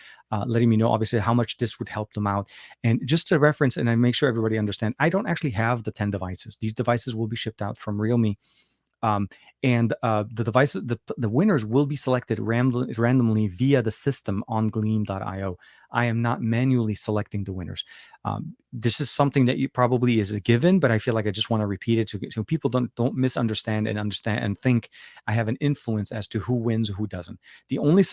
letting me know obviously how much this would help them out. And just to reference, and I make sure everybody understand, I don't actually have the 10 devices. These devices will be shipped out from Realme. And the devices, the winners will be selected randomly via the system on Gleam.io. I am not manually selecting the winners. This is something that you probably is a given, but I feel like I just want to repeat it so people don't misunderstand and think I have an influence as to who wins or who doesn't. The only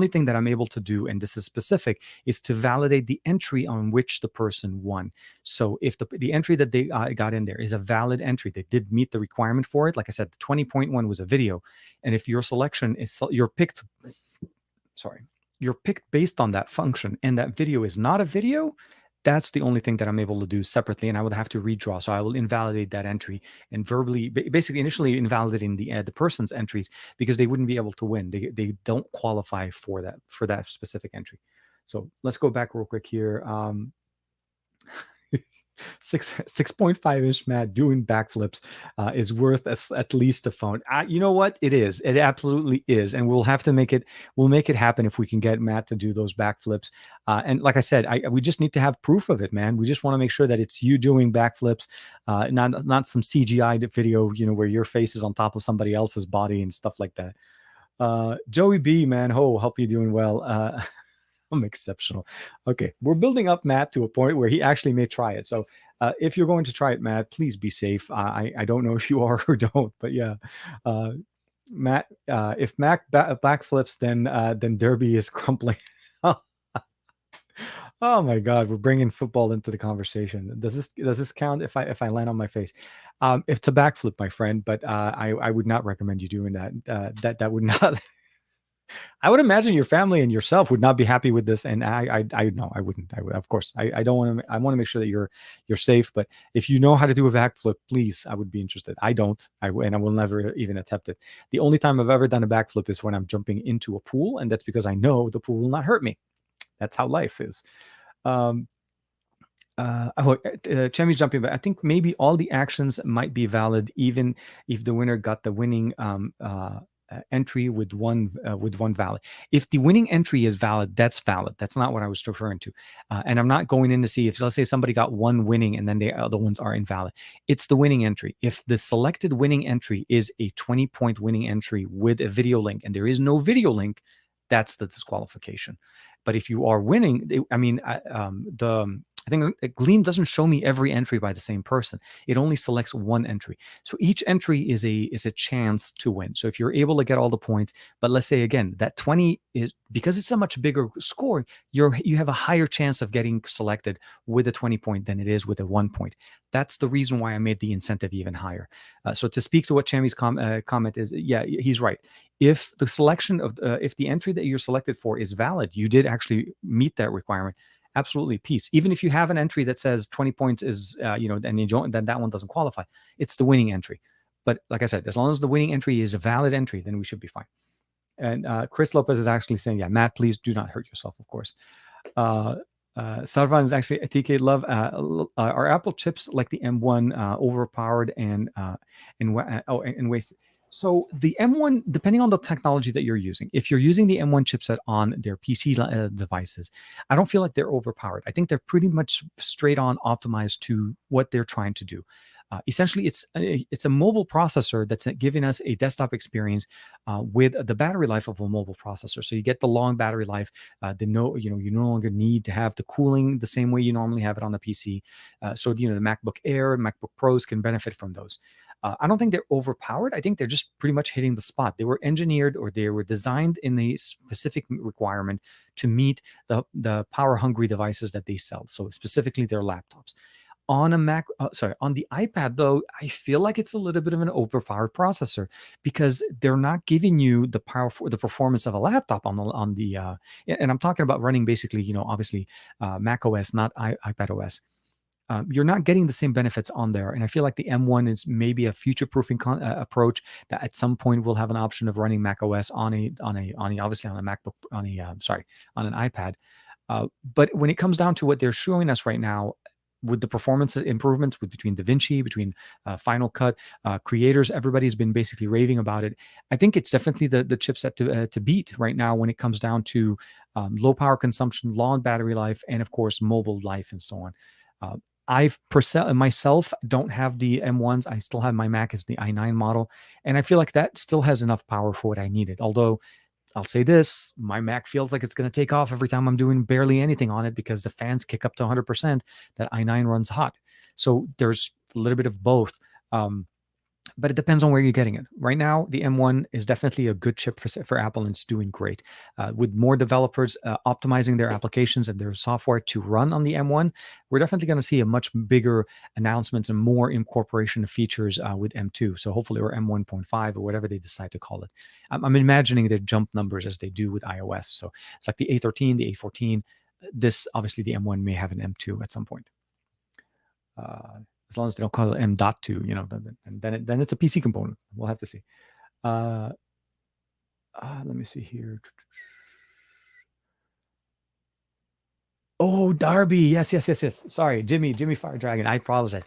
thing that I'm able to do, and this is specific, is to validate the entry on which the person won. So if the entry that they got in there is a valid entry, they did meet the requirement for it. Like I said, the 20.1 was a video, and if your selection is you're picked based on that function, and that video is not a video, that's the only thing that I'm able to do separately, and I would have to redraw. So I will invalidate that entry and verbally, basically initially invalidating the person's entries, because they wouldn't be able to win. They don't qualify for that specific entry. So let's go back real quick here. 6.5-inch Matt doing backflips is worth at least a phone. You know what? It is. It absolutely is. And we'll make it happen if we can get Matt to do those backflips. And like I said, we just need to have proof of it, man. We just want to make sure that it's you doing backflips, not some CGI video, where your face is on top of somebody else's body and stuff like that. Joey B, man, hope you're doing well. I'm exceptional. Okay, we're building up Matt to a point where he actually may try it. So if you're going to try it, Matt, please be safe. I don't know if you are or don't, but yeah, Matt, if Mac backflips, then Derby is crumpling. Oh my God, we're bringing football into the conversation. Does this count if I land on my face? It's a backflip, my friend, but I would not recommend you doing that. That would not. I would imagine your family and yourself would not be happy with this, and I no, I wouldn't. I would, of course, I don't want to. I want to make sure that you're safe. But if you know how to do a backflip, please, I would be interested. I don't, and I will never even attempt it. The only time I've ever done a backflip is when I'm jumping into a pool, and that's because I know the pool will not hurt me. That's how life is. Chemi's jumping back. I think maybe all the actions might be valid, even if the winner got the winning entry with one valid. If the winning entry is valid, that's valid. That's not what I was referring to. And I'm not going in to see if, let's say, somebody got one winning and then the other ones are invalid. It's the winning entry. If the selected winning entry is a 20-point winning entry with a video link and there is no video link, that's the disqualification. But if you are winning, I think Gleam doesn't show me every entry by the same person. It only selects one entry. So each entry is a chance to win. So if you're able to get all the points, but let's say again that 20 is, because it's a much bigger score, you have a higher chance of getting selected with a 20 point than it is with a 1 point. That's the reason why I made the incentive even higher. So to speak to what Chami's comment is, yeah, he's right. If the selection of if the entry that you're selected for is valid, you did actually meet that requirement. Absolutely, peace. Even if you have an entry that says 20 points is, and you don't, then that one doesn't qualify. It's the winning entry. But like I said, as long as the winning entry is a valid entry, then we should be fine. And Chris Lopez is actually saying, yeah, Matt, please do not hurt yourself, of course. Sarvan is actually a TK love. Are Apple chips like the M1 overpowered and wasted? So the M1, depending on the technology that you're using, if you're using the M1 chipset on their PC devices, I don't feel like they're overpowered. I think they're pretty much straight on optimized to what they're trying to do. Essentially, it's a mobile processor that's giving us a desktop experience with the battery life of a mobile processor. So you get the long battery life. You no longer need to have the cooling the same way you normally have it on the PC. So the MacBook Air, MacBook Pros can benefit from those. I don't think they're overpowered. I think they're just pretty much hitting the spot. They were engineered or they were designed in a specific requirement to meet the power hungry devices that they sell. So specifically their laptops. On the iPad though, I feel like it's a little bit of an overpowered processor because they're not giving you the performance of a laptop on the and I'm talking about running basically, obviously Mac OS, not iPad OS. You're not getting the same benefits on there. And I feel like the M1 is maybe a future-proofing approach that at some point we'll have an option of running Mac OS on obviously on a MacBook, on an iPad. But when it comes down to what they're showing us right now, with the performance improvements between DaVinci, between Final Cut, creators, everybody's been basically raving about it. I think it's definitely the chipset to beat right now when it comes down to low power consumption, long battery life, and of course mobile life and so on. I myself don't have the M1s. I still have my Mac as the i9 model, and I feel like that still has enough power for what I needed. Although I'll say this, my Mac feels like it's going to take off every time I'm doing barely anything on it because the fans kick up to 100%. That i9 runs hot. So there's a little bit of both. But it depends on where you're getting it. Right now, the M1 is definitely a good chip for Apple, and it's doing great. With more developers optimizing their applications and their software to run on the M1, we're definitely going to see a much bigger announcements and more incorporation of features with M2. So hopefully, or M1.5 or whatever they decide to call it. I'm imagining their jump numbers as they do with iOS. So it's like the A13, the A14. This, obviously, the M1 may have an M2 at some point. As long as they don't call it M.2, then it's a PC component. We'll have to see. Let me see here. Oh, Darby. Yes. Sorry, Jimmy Fire Dragon. I apologize.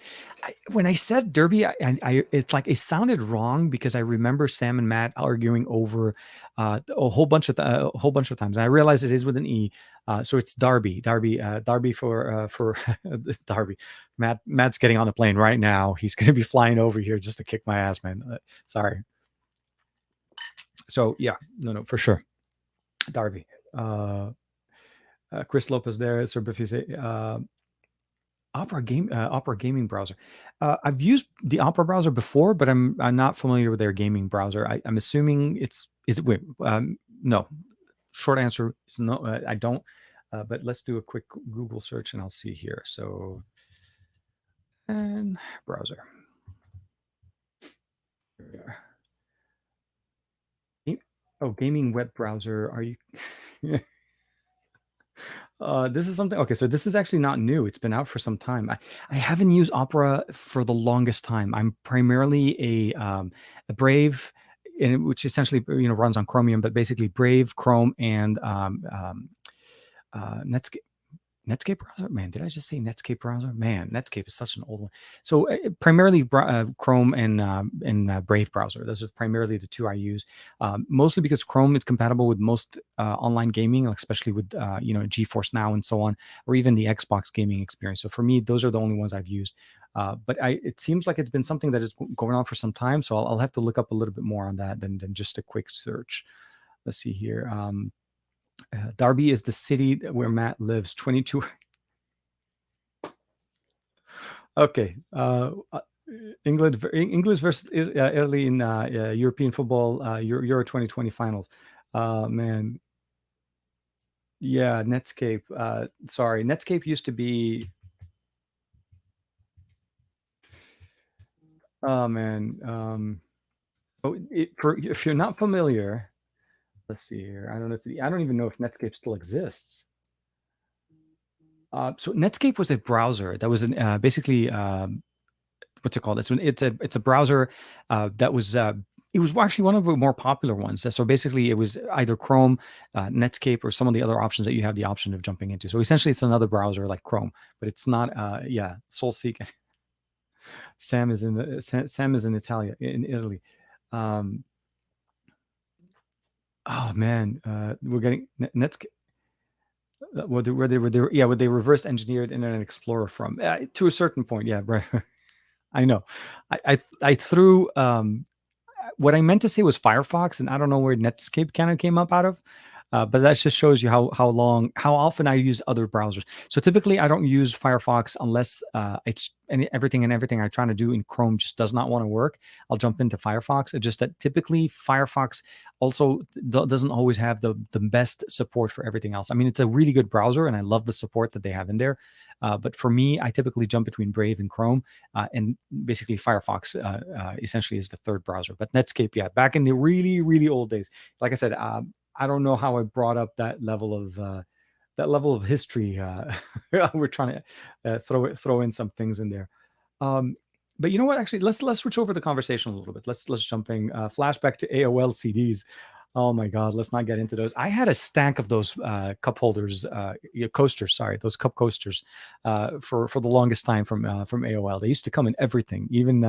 When I said Derby, it's like it sounded wrong because I remember Sam and Matt arguing over a whole bunch of times. And I realize it is with an E, so it's Darby for Darby. Matt's getting on the plane right now. He's going to be flying over here just to kick my ass, man. Sorry. So yeah, no, for sure, Darby. Chris Lopez there. Opera gaming browser. I've used the Opera browser before, but I'm not familiar with their gaming browser. I'm assuming no. Short answer is no. I don't. But let's do a quick Google search and I'll see here. So, and browser. Here we are. Gaming web browser. Are you? This is something. Okay, so this is actually not new. It's been out for some time. I haven't used Opera for the longest time. I'm primarily a Brave, which essentially runs on Chromium, but basically Brave, Chrome, and Netscape. Netscape browser, man. Did I just say Netscape browser? Man, Netscape is such an old one. So primarily Chrome and Brave browser. Those are primarily the two I use. Mostly because Chrome is compatible with most online gaming, especially with GeForce Now and so on, or even the Xbox gaming experience. So for me, those are the only ones I've used. But it seems like it's been something that is going on for some time. So I'll have to look up a little bit more on that than just a quick search. Let's see here. Derby is the city where Matt lives. 22. Okay. England versus Italy in European football Euro 2020 finals. Man, yeah, Netscape. Sorry, Netscape used to be. Oh man. If you're not familiar, let's see here. I don't even know if Netscape still exists. So Netscape was a browser that was basically what's it called? It's a browser that was it was actually one of the more popular ones. So basically, it was either Chrome, Netscape, or some of the other options that you have the option of jumping into. So essentially, it's another browser like Chrome, but it's not. Yeah, SoulSeek. Sam is in Italia in Italy. Um, oh man, we're getting Netscape. Where they reverse engineered Internet Explorer from to a certain point. Yeah, right. I know. I threw what I meant to say was Firefox, and I don't know where Netscape kind of came up out of. But that just shows you how often I use other browsers. So typically, I don't use Firefox unless everything I'm trying to do in Chrome just does not want to work. I'll jump into Firefox. It's just that typically Firefox also doesn't always have the best support for everything else. I mean, it's a really good browser, and I love the support that they have in there. But for me, I typically jump between Brave and Chrome, and basically Firefox essentially is the third browser. But Netscape, yeah, back in the really really old days, like I said. I don't know how I brought up that level of history. We're trying to throw in some things in there. Um, but you know what? Actually, let's switch over the conversation a little bit. Let's jumping flashback to AOL CDs. Oh my God, let's not get into those. I had a stack of those cup holders, coasters. Sorry, those cup coasters for the longest time from AOL. They used to come in everything, even.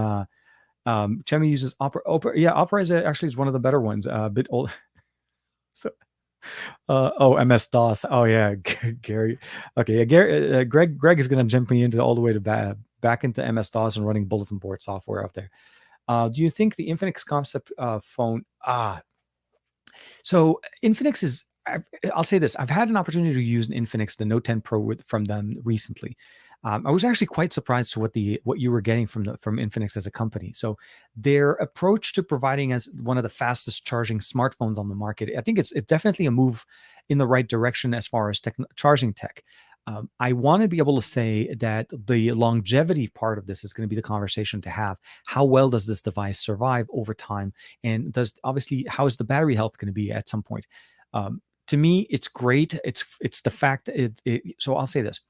Chemi uses Opera. Opera actually is one of the better ones. A bit old. So MS DOS. Oh yeah, Gary. Okay, yeah, Gary. Greg is going to jump me into all the way to back into MS DOS and running bulletin board software out there. Do you think the Infinix concept phone? So Infinix is. I'll say this: I've had an opportunity to use an Infinix, the Note 10 Pro from them recently. I was actually quite surprised to what you were getting from Infinix as a company. So their approach to providing as one of the fastest charging smartphones on the market, I think it's definitely a move in the right direction as far as charging tech. I want to be able to say that the longevity part of this is going to be the conversation to have. How well does this device survive over time? And how is the battery health going to be at some point? To me, it's great. It's the fact that so I'll say this.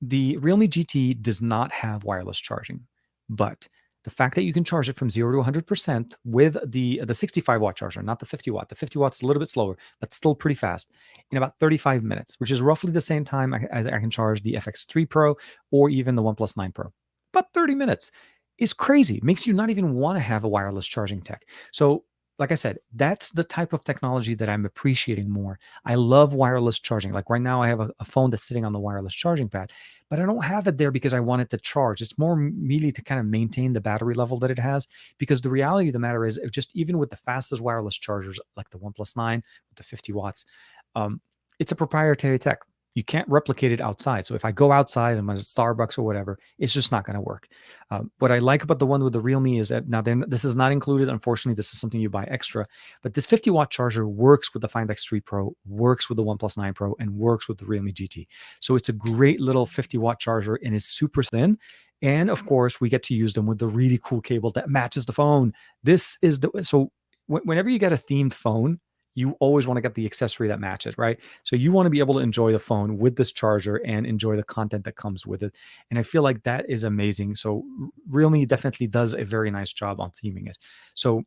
The Realme GT does not have wireless charging, but the fact that you can charge it from 0 to 100% with the 65-watt charger, not the 50-watt. The 50 watts is a little bit slower, but still pretty fast in about 35 minutes, which is roughly the same time I can charge the FX3 Pro or even the OnePlus 9 Pro. About 30 minutes is crazy. It makes you not even want to have a wireless charging tech. So like I said, that's the type of technology that I'm appreciating more. I love wireless charging. Like right now, I have a phone that's sitting on the wireless charging pad, but I don't have it there because I want it to charge. It's more merely to kind of maintain the battery level that it has. Because the reality of the matter is, just even with the fastest wireless chargers, like the OnePlus 9 with the 50 watts, it's a proprietary tech. You can't replicate it outside. So if I go outside and I'm at Starbucks or whatever, it's just not going to work. What I like about the one with the Realme is that now then this is not included. Unfortunately, this is something you buy extra. But this 50-watt charger works with the Find X3 Pro, works with the OnePlus 9 Pro, and works with the Realme GT. So it's a great little 50-watt charger and is super thin. And of course, we get to use them with the really cool cable that matches the phone. Whenever you get a themed phone, you always want to get the accessory that matches, right? So you want to be able to enjoy the phone with this charger and enjoy the content that comes with it. And I feel like that is amazing. So Realme definitely does a very nice job on theming it. So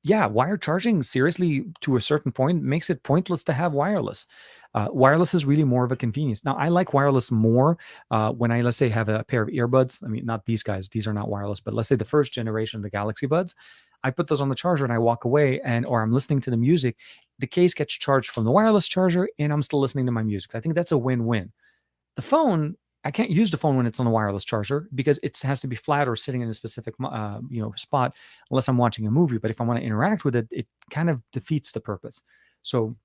yeah, wired charging seriously to a certain point makes it pointless to have wireless. Wireless is really more of a convenience. Now, I like wireless more when I, let's say, have a pair of earbuds. I mean, not these guys; these are not wireless. But let's say the first generation of the Galaxy Buds, I put those on the charger and I walk away, and or I'm listening to the music. The case gets charged from the wireless charger, and I'm still listening to my music. I think that's a win-win. The phone, I can't use the phone when it's on a wireless charger because it has to be flat or sitting in a specific spot unless I'm watching a movie. But if I want to interact with it, it kind of defeats the purpose. So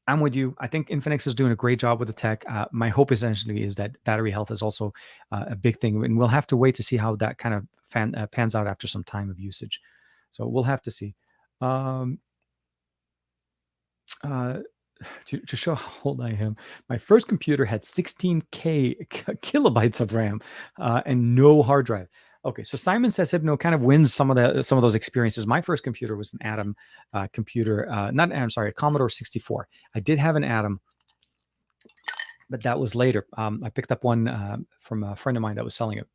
I'm with you. I think Infinix is doing a great job with the tech. My hope essentially is that battery health is also a big thing, and we'll have to wait to see how that kind of pans out after some time of usage. So we'll have to see. Um, uh, to show how old I am, my first computer had 16K kilobytes of RAM and no hard drive. Okay, so Simon says Hypno kind of wins some of those experiences. My first computer was an Atom computer, not I'm sorry, a Commodore 64. I did have an Atom, but that was later. I picked up one from a friend of mine that was selling it.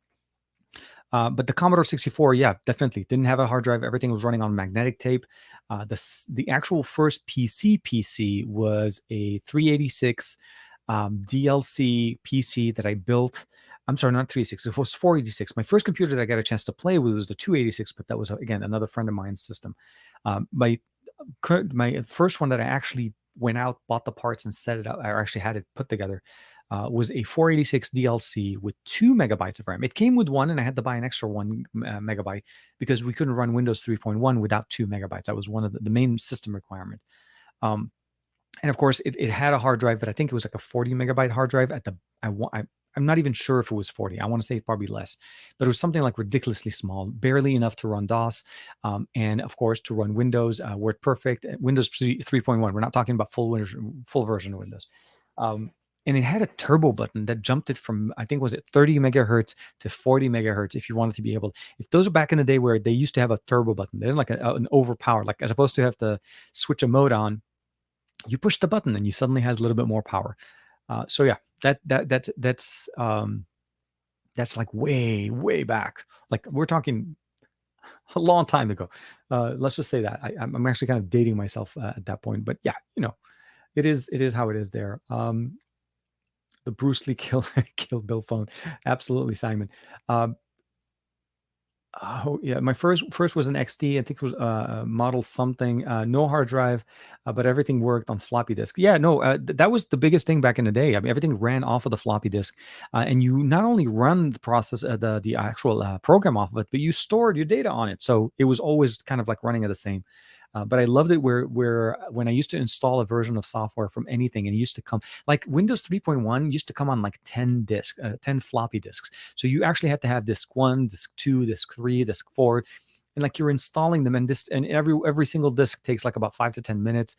But the Commodore 64, yeah, definitely didn't have a hard drive. Everything was running on magnetic tape. The actual first PC was a 386 DLC PC that I built. I'm sorry, not 386. It was 486. My first computer that I got a chance to play with was the 286, but that was again another friend of mine's system. My first one that I actually went out, bought the parts, and set it up, I actually had it put together, was a 486 DLC with 2 megabytes of RAM. It came with one, and I had to buy an extra 1 megabyte because we couldn't run Windows 3.1 without 2 megabytes. That was one of the main system requirement. And of course, it had a hard drive, but I think it was like a 40 megabyte hard drive at the. I'm not even sure if it was 40. I want to say probably less, but it was something like ridiculously small, barely enough to run DOS, and of course to run Windows, Word Perfect, Windows 3.1. We're not talking about full version of Windows. And it had a turbo button that jumped it from, I think, was it 30 megahertz to 40 megahertz if you wanted to be able. If those are back in the day where they used to have a turbo button, they're like an overpower, like as opposed to have to switch a mode on, you push the button and you suddenly had a little bit more power. So yeah, that's like way back. Like we're talking a long time ago. Let's just say that I'm actually kind of dating myself at that point. But yeah, it is how it is there. The Bruce Lee kill Bill phone, absolutely, Simon. Um, Oh yeah, my first was an XD. I think it was model something. No hard drive, but everything worked on floppy disk. Yeah, no, that was the biggest thing back in the day. I mean, everything ran off of the floppy disk, and you not only run the process, the actual program off of it, but you stored your data on it. So it was always kind of like running at the same. But I loved it where when I used to install a version of software from anything, and it used to come like Windows 3.1 used to come on like 10 floppy disks. So you actually had to have disk 1, disk 2, disk 3, disk 4, and like you're installing them, and every single disk takes like about 5 to 10 minutes.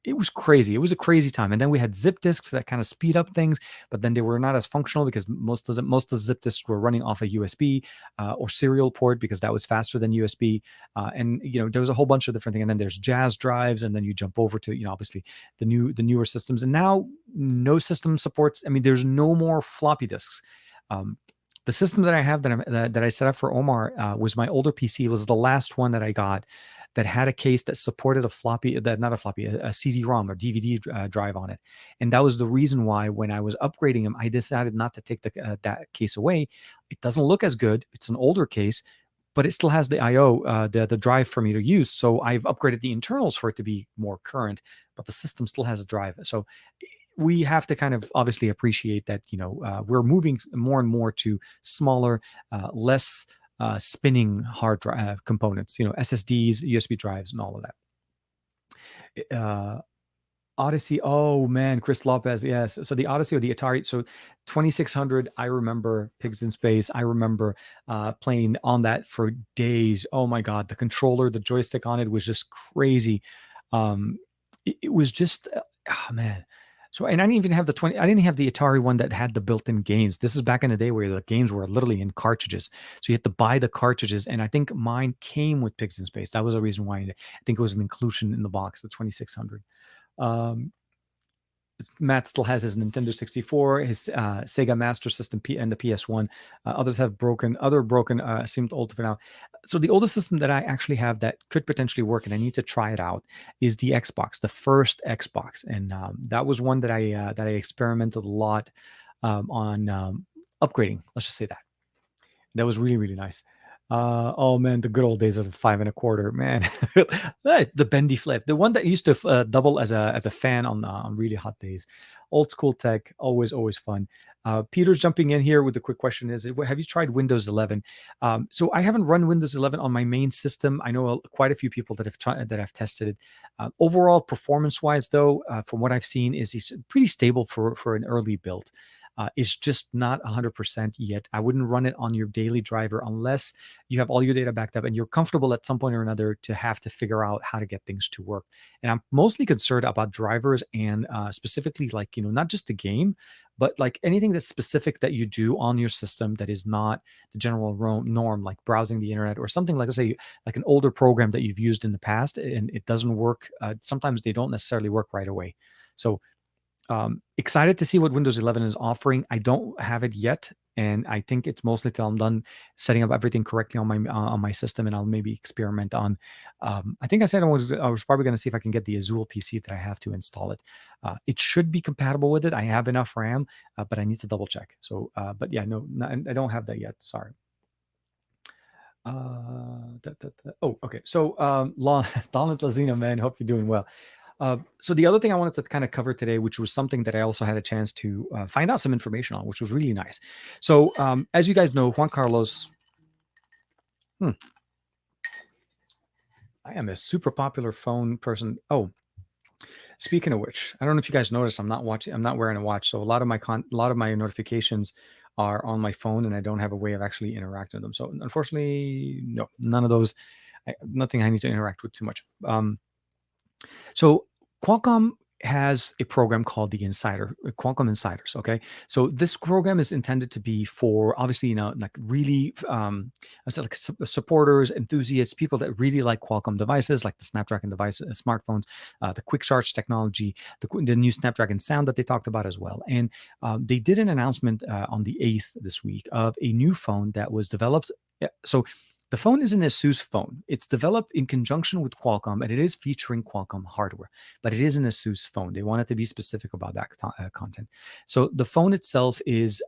It was crazy. It was a crazy time. And then we had zip disks that kind of speed up things, but then they were not as functional because most of the zip disks were running off a USB or serial port because that was faster than USB. And there was a whole bunch of different things. And then there's Jazz drives, and then you jump over to obviously the newer systems. And now no system supports. I mean, there's no more floppy disks. The system that I have that I set up for Omar was my older PC. It was the last one that I got that had a case that supported a CD-ROM or DVD drive on it. And that was the reason why when I was upgrading him, I decided not to take that case away. It doesn't look as good. It's an older case, but it still has the IO, the drive for me to use. So I've upgraded the internals for it to be more current, but the system still has a drive. So we have to kind of obviously appreciate that we're moving more and more to smaller, less spinning hard drive components, SSDs, USB drives, and all of that. Odyssey. Oh man, Chris Lopez. Yes. So the Odyssey or the Atari. So 2600. I remember Pigs in Space. I remember playing on that for days. Oh my God, the controller, the joystick on it was just crazy. It was just, oh man. So, and I didn't even have I didn't have the Atari one that had the built-in games. This is back in the day where the games were literally in cartridges. So you had to buy the cartridges. And I think mine came with Pigs in Space. That was a reason why I think it was an inclusion in the box, the 2600. Um, Matt still has his Nintendo 64, his Sega Master System, and the PS1. Others have broken, seemed old for now. So the oldest system that I actually have that could potentially work, and I need to try it out, is the Xbox, the first Xbox, and that was one that I experimented a lot on upgrading. Let's just say that. That was really, really nice. Oh man, the good old days of the 5 1/4, man. The bendy flip, the one that used to double as a fan on really hot days. Old school tech, always, always fun. Peter's jumping in here with a quick question: Is have you tried Windows 11? So I haven't run Windows 11 on my main system. I know quite a few people that have tried that have tested it. Overall, performance-wise, though, from what I've seen, is he's pretty stable for an early build. It's just not 100% yet. I wouldn't run it on your daily driver unless you have all your data backed up and you're comfortable at some point or another to have to figure out how to get things to work. And I'm mostly concerned about drivers and specifically, like, not just the game, but like anything that's specific that you do on your system that is not the general norm, like browsing the internet or something, like, let's say, like an older program that you've used in the past and it doesn't work. Sometimes they don't necessarily work right away. So excited to see what Windows 11 is offering. I don't have it yet, and I think it's mostly till I'm done setting up everything correctly on my system, and I'll maybe experiment on. I think I said I was probably going to see if I can get the Azul PC that I have to install it. It should be compatible with it. I have enough RAM, but I need to double check. So, but yeah, no, I don't have that yet. Sorry. Oh, okay. So, Donald Lazina, man, hope you're doing well. So the other thing I wanted to kind of cover today, which was something that I also had a chance to find out some information on, which was really nice. So as you guys know, Juan Carlos, I am a super popular phone person. Oh, speaking of which, I don't know if you guys noticed, I'm not wearing a watch, so a lot of my notifications are on my phone, and I don't have a way of actually interacting with them. So unfortunately, no, none of those, nothing I need to interact with too much. So Qualcomm has a program called the Insider, Qualcomm Insiders. Okay, so this program is intended to be for, obviously, like really, I said, like supporters, enthusiasts, people that really like Qualcomm devices, like the Snapdragon devices, smartphones, the quick charge technology, the new Snapdragon sound that they talked about as well. And they did an announcement on the 8th this week of a new phone that was developed. So the phone is an Asus phone. It's developed in conjunction with Qualcomm, and it is featuring Qualcomm hardware, but it is an Asus phone. They wanted to be specific about that content. So the phone itself is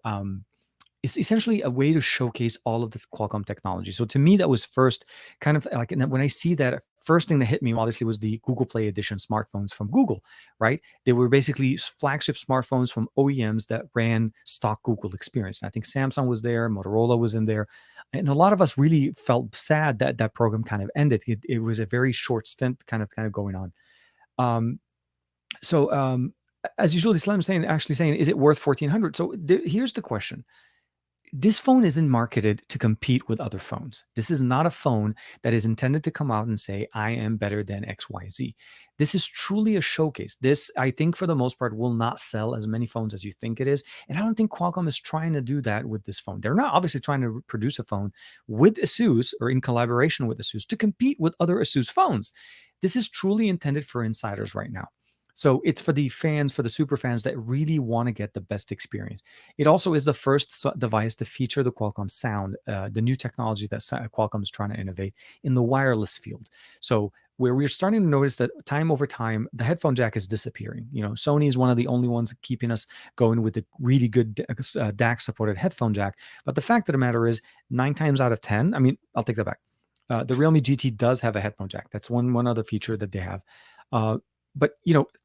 essentially a way to showcase all of the Qualcomm technology. So to me, that was first kind of like, and when I see that, first thing that hit me obviously was the Google Play Edition smartphones from Google, right? They were basically flagship smartphones from OEMs that ran stock Google experience. And I think Samsung was there, Motorola was in there. And a lot of us really felt sad that that program kind of ended. It was a very short stint kind of going on. Um, so as usual, Islam is actually saying, is it worth 1400? So here's the question. This phone isn't marketed to compete with other phones. This is not a phone that is intended to come out and say, I am better than XYZ. This is truly a showcase. This, I think, for the most part, will not sell as many phones as you think it is. And I don't think Qualcomm is trying to do that with this phone. They're not obviously trying to produce a phone with Asus or in collaboration with Asus to compete with other Asus phones. This is truly intended for insiders right now. So it's for the fans, for the super fans that really want to get the best experience. It also is the first device to feature the Qualcomm sound, the new technology that Qualcomm is trying to innovate in the wireless field. So where we're starting to notice that time over time, the headphone jack is disappearing. Sony is one of the only ones keeping us going with the really good DAC supported headphone jack. But the fact of the matter is, 9 times out of 10, I mean, I'll take that back. The Realme GT does have a headphone jack. That's one other feature that they have. But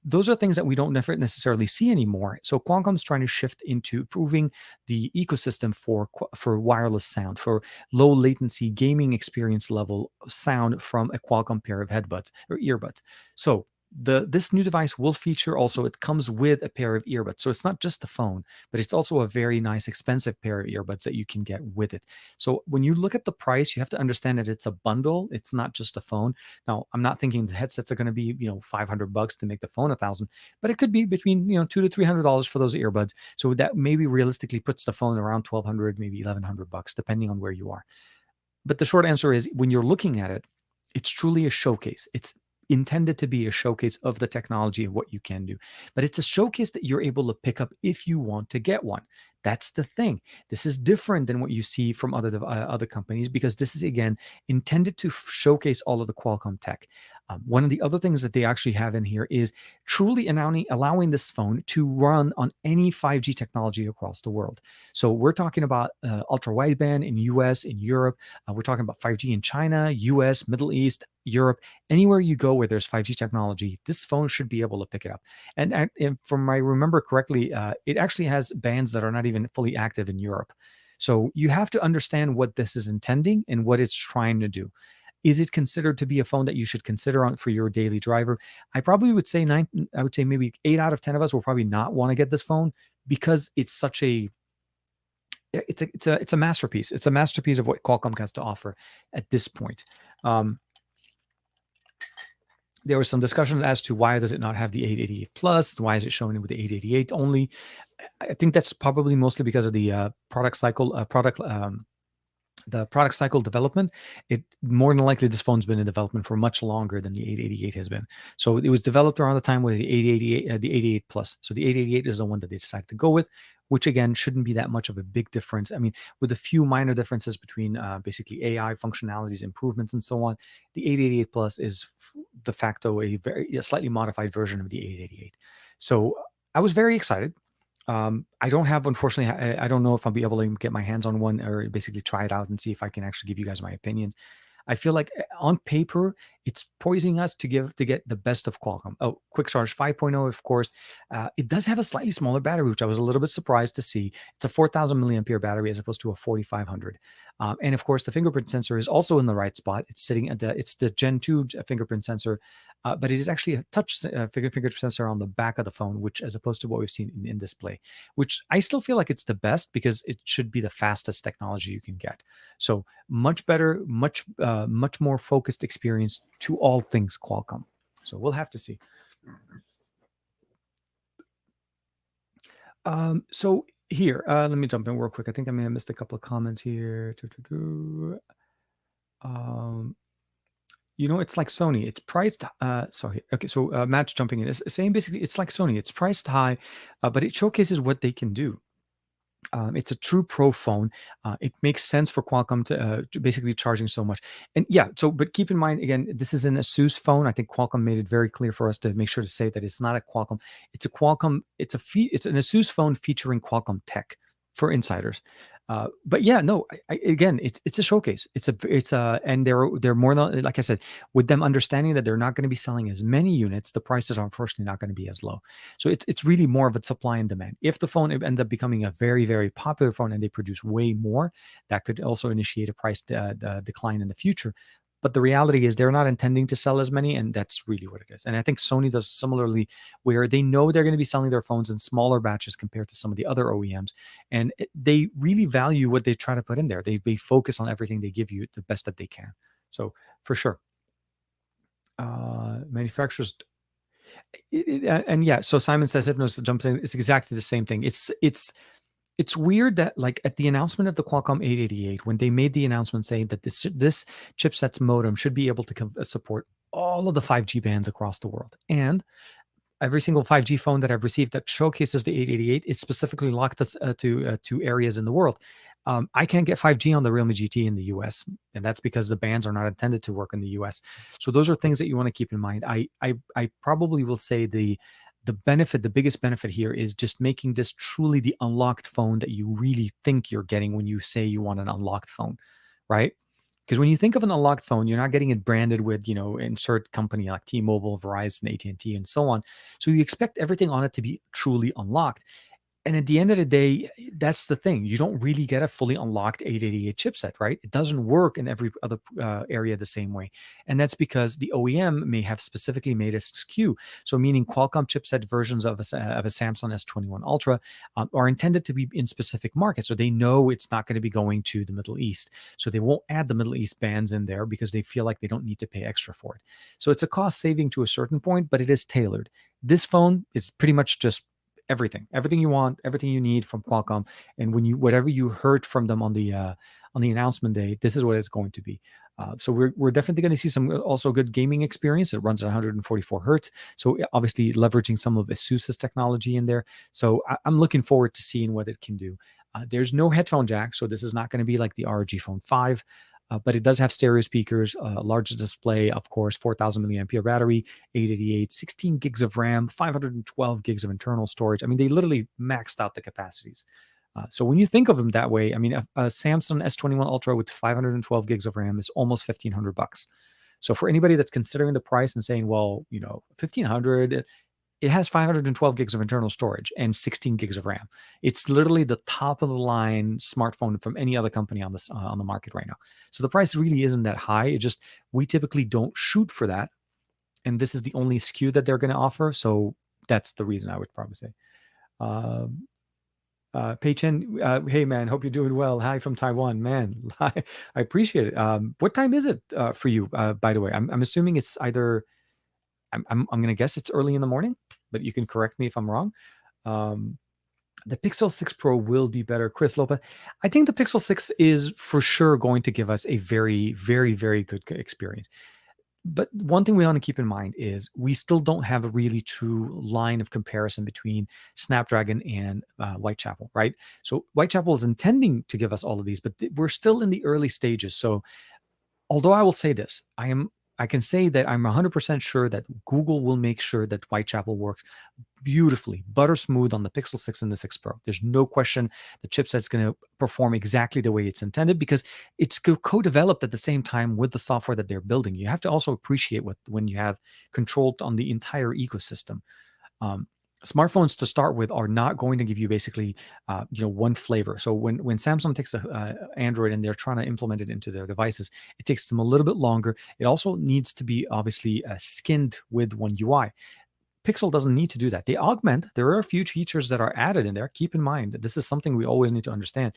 those are things that we don't necessarily see anymore. So Qualcomm's trying to shift into improving the ecosystem for wireless sound, for low latency gaming experience level sound from a Qualcomm pair of headbuds or earbuds. So this new device will feature also, it comes with a pair of earbuds. So it's not just the phone, but it's also a very nice, expensive pair of earbuds that you can get with it. So when you look at the price, you have to understand that it's a bundle. It's not just a phone. Now, I'm not thinking the headsets are going to be, $500 to make the phone 1,000, but it could be between, $200 to $300 for those earbuds. So that maybe realistically puts the phone around 1,200, maybe $1,100, depending on where you are. But the short answer is, when you're looking at it, it's truly a showcase. It's intended to be a showcase of the technology and what you can do. But it's a showcase that you're able to pick up if you want to get one. That's the thing. This is different than what you see from other companies, because this is again intended to showcase all of the Qualcomm tech. One of the other things that they actually have in here is truly allowing this phone to run on any 5G technology across the world. So we're talking about ultra wideband in US, in Europe. We're talking about 5G in China, US, Middle East, Europe. Anywhere you go where there's 5G technology, this phone should be able to pick it up. And from I remember correctly, it actually has bands that are not even fully active in Europe. So you have to understand what this is intending and what it's trying to do. Is it considered to be a phone that you should consider on for your daily driver? I probably would say nine. I would say maybe 8 out of 10 of us will probably not want to get this phone, because it's such a it's a masterpiece. It's a masterpiece of what Qualcomm has to offer at this point. Um, there was some discussion as to why does it not have the 888 plus? Why is it showing it with the 888 only? I think that's probably mostly because of the product cycle development. It more than likely, this phone's been in development for much longer than the 888 has been. So it was developed around the time with the 888, the 88 plus. So the 888 is the one that they decided to go with, which again shouldn't be that much of a big difference. I mean, with a few minor differences between basically AI functionalities, improvements, and so on, the 888 plus is de facto a slightly modified version of the 888. So I was very excited. I don't have, unfortunately, I don't know if I'll be able to get my hands on one or basically try it out and see if I can actually give you guys my opinion. I feel like on paper, it's poising us to get the best of Qualcomm. Oh, quick charge 5.0, of course. It does have a slightly smaller battery, which I was a little bit surprised to see. It's a 4,000 milliampere battery as opposed to a 4,500. And of course, the fingerprint sensor is also in the right spot. It's sitting at it's the Gen 2 fingerprint sensor, but it is actually a touch fingerprint sensor on the back of the phone, which as opposed to what we've seen in display, which I still feel like it's the best because it should be the fastest technology you can get. So much better, much more focused experience to all things Qualcomm. So we'll have to see. So here, let me jump in real quick. I think I may have missed a couple of comments here. Um, it's like Sony. It's priced. Sorry. Okay. So Matt's jumping in. It's saying basically it's like Sony. It's priced high, but it showcases what they can do. It's a true pro phone. It makes sense for Qualcomm to basically charging so much. And yeah, so but keep in mind again, this is an Asus phone. I think Qualcomm made it very clear for us to make sure to say that it's not a Qualcomm. It's a Qualcomm. It's an Asus phone featuring Qualcomm tech for insiders. But yeah, no. Again, it's a showcase. And they're more than, like I said, with them understanding that they're not going to be selling as many units, the prices are unfortunately not going to be as low. So it's really more of a supply and demand. If the phone ends up becoming a very, very popular phone and they produce way more, that could also initiate a price decline in the future. But the reality is they're not intending to sell as many, and that's really what it is. And I think Sony does similarly, where they know they're going to be selling their phones in smaller batches compared to some of the other OEMs, and they really value what they try to put in there. They focus on everything they give you the best that they can. So for sure, manufacturers and yeah, so Simon says Hypnos jumps in. It's exactly the same thing. It's weird that like at the announcement of the Qualcomm 888, when they made the announcement saying that this chipset's modem should be able to support all of the 5G bands across the world, and every single 5G phone that I've received that showcases the 888 is specifically locked to areas in the world. I can't get 5G on the Realme GT in the US, and that's because the bands are not intended to work in the US. So those are things that you want to keep in mind. I probably will say the biggest benefit here is just making this truly the unlocked phone that you really think you're getting when you say you want an unlocked phone, right? Because when you think of an unlocked phone, you're not getting it branded with, insert company like T-Mobile, Verizon, AT&T, and so on. So you expect everything on it to be truly unlocked. And at the end of the day, that's the thing. You don't really get a fully unlocked 888 chipset, right? It doesn't work in every other area the same way. And that's because the OEM may have specifically made a SKU. So meaning Qualcomm chipset versions of a Samsung S21 Ultra are intended to be in specific markets. So they know it's not going to be going to the Middle East. So they won't add the Middle East bands in there because they feel like they don't need to pay extra for it. So it's a cost saving to a certain point, but it is tailored. This phone is pretty much just everything you want, everything you need from Qualcomm. And whatever you heard from them on on the announcement day, this is what it's going to be. So we're definitely going to see some also good gaming experience. It runs at 144 hertz, so obviously leveraging some of Asus's technology in there. So I'm looking forward to seeing what it can do. There's no headphone jack, so this is not going to be like the ROG Phone 5. But it does have stereo speakers, a large display, of course, 4,000 milliampere battery, 888, 16 gigs of RAM, 512 gigs of internal storage. I mean, they literally maxed out the capacities. So when you think of them that way, I mean, a Samsung S21 Ultra with 512 gigs of RAM is almost $1,500. So for anybody that's considering the price and saying, well, 1,500, it has 512 gigs of internal storage and 16 gigs of RAM. It's literally the top of the line smartphone from any other company on this on the market right now. So the price really isn't that high. It just, we typically don't shoot for that, and this is the only SKU that they're going to offer. So that's the reason I would probably say. Pei Chen, hey man, hope you're doing well. Hi from Taiwan, man. I appreciate it. What time is it for you? By the way, I'm assuming it's either. I'm going to guess it's early in the morning, but you can correct me if I'm wrong. The Pixel 6 Pro will be better. Chris Lopez, I think the Pixel 6 is for sure going to give us a very, very, very good experience. But one thing we want to keep in mind is we still don't have a really true line of comparison between Snapdragon and Whitechapel, right? So Whitechapel is intending to give us all of these, but we're still in the early stages. So although I will say this, I can say that I'm 100% sure that Google will make sure that Whitechapel works beautifully, butter smooth on the Pixel 6 and the 6 Pro. There's no question the chipset's going to perform exactly the way it's intended because it's co-developed at the same time with the software that they're building. You have to also appreciate when you have control on the entire ecosystem. Smartphones to start with are not going to give you basically one flavor. So when Samsung takes Android and they're trying to implement it into their devices, it takes them a little bit longer. It also needs to be obviously skinned with One UI. Pixel doesn't need to do that. They augment. There are a few features that are added in there. Keep in mind, this is something we always need to understand.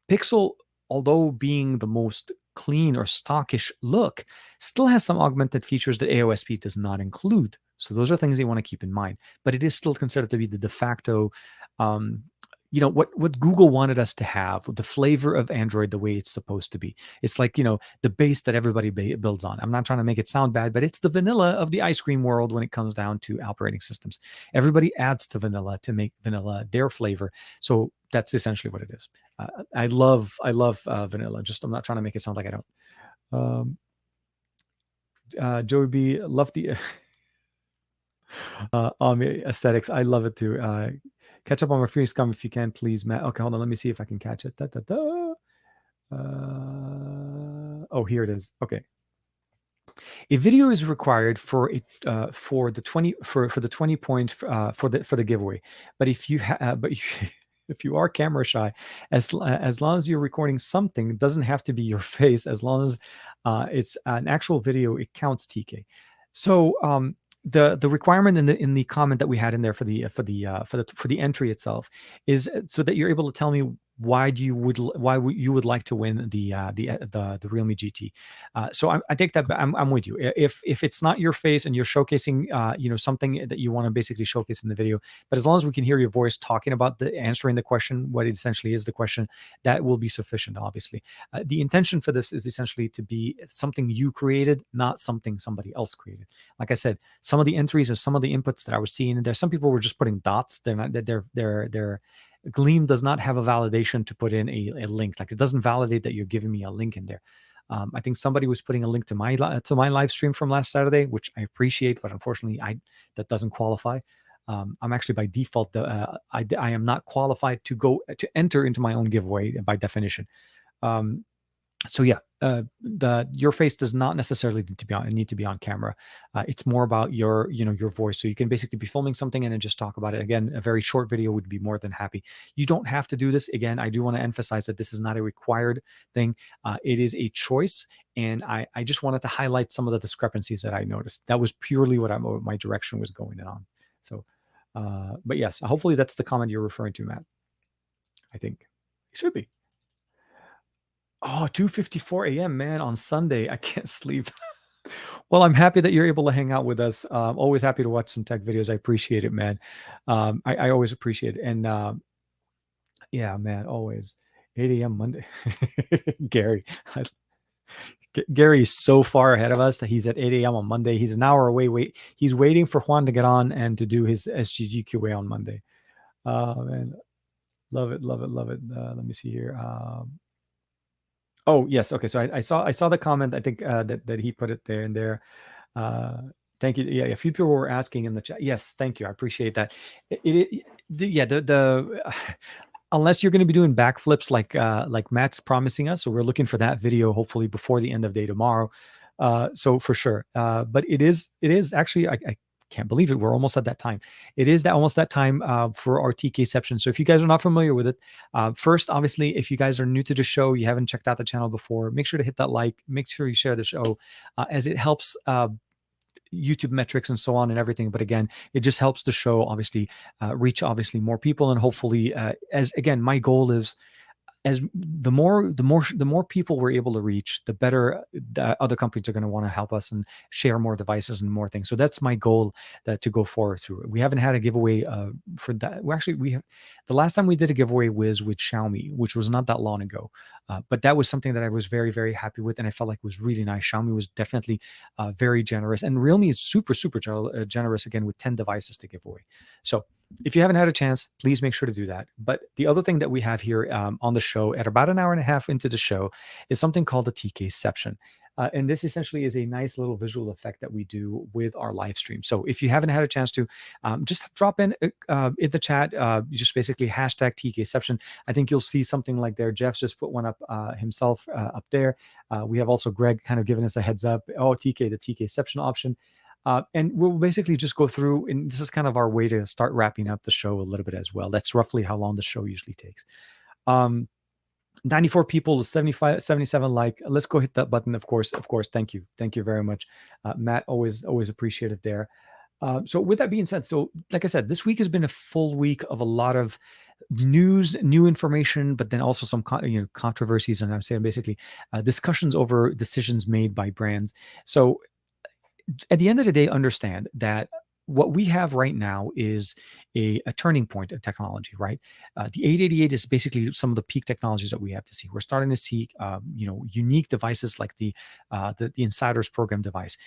Pixel, although being the most clean or stockish look, still has some augmented features that AOSP does not include. So those are things you want to keep in mind. But it is still considered to be the de facto, what Google wanted us to have, the flavor of Android the way it's supposed to be. It's like, the base that everybody builds on. I'm not trying to make it sound bad, but it's the vanilla of the ice cream world when it comes down to operating systems. Everybody adds to vanilla to make vanilla their flavor. So that's essentially what it is. I love vanilla. Just I'm not trying to make it sound like I don't. Joey B, love the aesthetics. I love it too. Catch up on my free scum if you can, please, Matt. Okay, hold on. Let me see if I can catch it. Oh, here it is. Okay. A video is required for the 20 points for the giveaway. But if you if you are camera shy, as long as you're recording something, it doesn't have to be your face. As long as it's an actual video, it counts, TK. So the requirement in the comment that we had in there for the entry itself is so that you're able to tell me why you would like to win the Realme GT. So I take that. I'm with you. If it's not your face and you're showcasing something that you want to basically showcase in the video, but as long as we can hear your voice talking about answering the question, what it essentially is the question, that will be sufficient. Obviously, the intention for this is essentially to be something you created, not something somebody else created. Like I said, some of the entries or some of the inputs that I was seeing in there, some people were just putting dots. They're not. They're Gleam does not have a validation to put in a link. Like it doesn't validate that you're giving me a link in there. I think somebody was putting a link to my live stream from last Saturday, which I appreciate, but unfortunately, that doesn't qualify. I'm actually by default, I am not qualified to enter into my own giveaway by definition. So yeah, your face does not necessarily need to be on camera. It's more about your voice. So you can basically be filming something and then just talk about it. Again, a very short video would be more than happy. You don't have to do this. Again, I do want to emphasize that this is not a required thing. It is a choice. And I just wanted to highlight some of the discrepancies that I noticed. That was purely what my direction was going on. So, but yes, hopefully that's the comment you're referring to, Matt. I think it should be. Oh, 2:54 a.m., man, on Sunday. I can't sleep. Well, I'm happy that you're able to hang out with us. Always happy to watch some tech videos. I appreciate it, man. I always appreciate it. And yeah, man, always. 8 a.m. Monday. Gary. Gary is so far ahead of us that he's at 8 a.m. on Monday. He's an hour away. He's waiting for Juan to get on and to do his SGGQA on Monday. Man, love it, love it, love it. Let me see here. Oh yes, okay. So I saw the comment. I think that he put it there and there. Uh, Thank you. Yeah, a few people were asking in the chat. Yes, thank you. I appreciate that. Yeah, the unless you're going to be doing backflips like Matt's promising us, so we're looking for that video hopefully before the end of day tomorrow. So for sure. But it is actually I can't believe it. We're almost at that time. It is that almost that time for our TKception. So if you guys are not familiar with it, first, obviously, if you guys are new to the show, you haven't checked out the channel before, make sure to hit that like. Make sure you share the show, as it helps YouTube metrics and so on and everything. But again, it just helps the show obviously reach obviously more people, and hopefully, as again, my goal is, as the more people we're able to reach, the better the other companies are going to want to help us and share more devices and more things. So that's my goal, to go forward through. We haven't had a giveaway for that. We have, the last time we did a giveaway was with Xiaomi, which was not that long ago, but that was something that I was very, very happy with, and I felt like it was really nice. Xiaomi was definitely very generous, and Realme is super, super generous again with 10 devices to give away. So if you haven't had a chance, please make sure to do that. But the other thing that we have here on the show, at about an hour and a half into the show, is something called the TKception. And this essentially is a nice little visual effect that we do with our live stream. So if you haven't had a chance to, just drop in the chat, just basically hashtag TKception. I think you'll see something like there. Jeff's just put one up himself up there. We have also Greg kind of giving us a heads up. Oh, TK, the TKception option. And we'll basically just go through, and this is kind of our way to start wrapping up the show a little bit as well. That's roughly how long the show usually takes. 94 people, 75, 77 like. Let's go hit that button. Of course. Thank you very much, Matt. Always appreciate it there. So with that being said, so like I said, this week has been a full week of a lot of news, new information, but then also some controversies, and I'm saying basically discussions over decisions made by brands. So at the end of the day, understand that what we have right now is a turning point in technology, right? The 888 is basically some of the peak technologies that we have to see. We're starting to see, unique devices like the Insiders program device.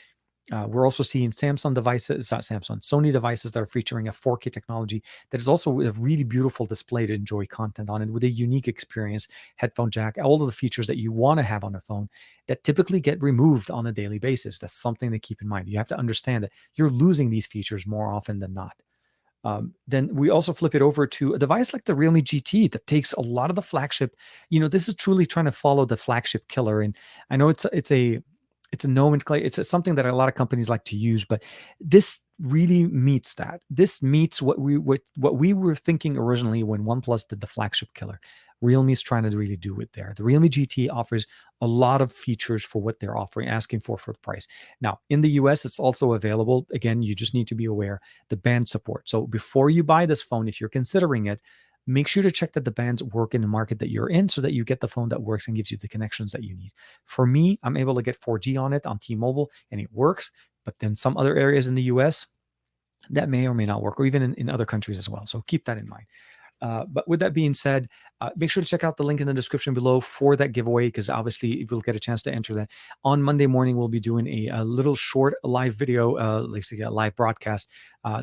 We're also seeing Sony devices that are featuring a 4K technology that is also a really beautiful display to enjoy content on it with a unique experience, headphone jack, all of the features that you want to have on a phone that typically get removed on a daily basis. That's something to keep in mind. You have to understand that you're losing these features more often than not. Then we also flip it over to a device like the Realme GT that takes a lot of the flagship. This is truly trying to follow the flagship killer. And I know it's a nomenclature. It's something that a lot of companies like to use, but this really meets that. This meets what we were thinking originally when OnePlus did the flagship killer. Realme is trying to really do it there. The Realme GT offers a lot of features for what they're asking for the price. Now, in the US, it's also available. Again, you just need to be aware the band support. So before you buy this phone, if you're considering it, make sure to check that the bands work in the market that you're in so that you get the phone that works and gives you the connections that you need. For me, I'm able to get 4G on it on T-Mobile and it works, but then some other areas in the US, that may or may not work, or even in other countries as well. So keep that in mind. But with that being said, make sure to check out the link in the description below for that giveaway, because obviously you'll get a chance to enter that. On Monday morning, we'll be doing a little short live video, like a live broadcast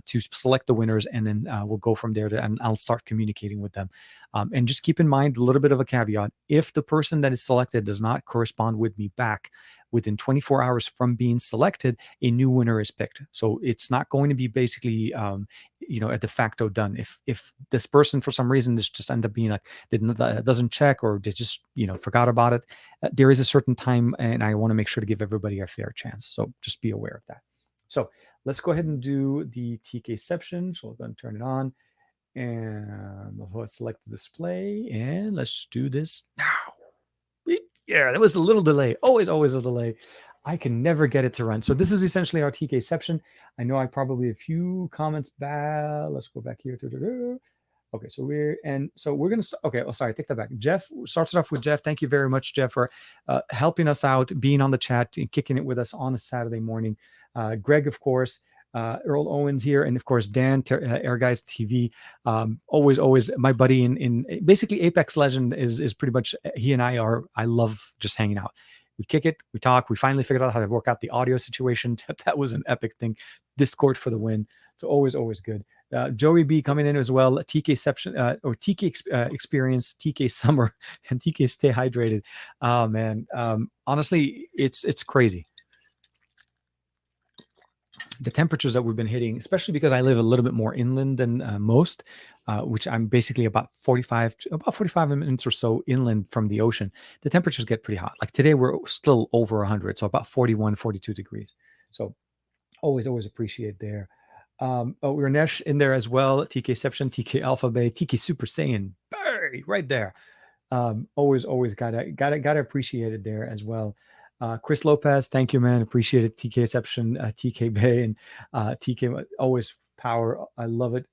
to select the winners, and then we'll go from there and I'll start communicating with them. And just keep in mind a little bit of a caveat. If the person that is selected does not correspond with me back within 24 hours from being selected, a new winner is picked. So it's not going to be basically a de facto done. If this person for some reason just end up being like doesn't check, or they just forgot about it, there is a certain time, and I want to make sure to give everybody a fair chance. So just be aware of that. So let's go ahead and do the TKception. So we're going to turn it on, and let's select the display, and let's do this now. Yeah, there was a little delay. Always a delay. I can never get it to run. So this is essentially our TKception. I know I probably a few comments back. Let's go back here. Okay, so we're going to, okay, oh, sorry, take that back. Jeff starts it off with Jeff. Thank you very much, Jeff, for helping us out, being on the chat and kicking it with us on a Saturday morning. Greg, of course, Earl Owens here, and of course Dan Air Guys TV. Always my buddy in basically Apex Legend is pretty much he and I love just hanging out. We kick it, we talk. We finally figured out how to work out the audio situation. That was an epic thing. Discord for the win. So always good. Joey B coming in as well. TK or TK Experience, TK Summer, and TK Stay Hydrated. Oh man, honestly, it's crazy. The temperatures that we've been hitting, especially because I live a little bit more inland than most, which I'm basically about 45 minutes or so inland from the ocean. The temperatures get pretty hot. Like today, we're still over 100, so about 41, 42 degrees. So always appreciate there. Ranesh in there as well. TK-ception, TK Alpha Bay, TK Super Saiyan, Barry, right there. Always gotta appreciate it there as well. Chris Lopez, thank you, man. Appreciate it. TK-ception, TK Bay, and TK always power. I love it.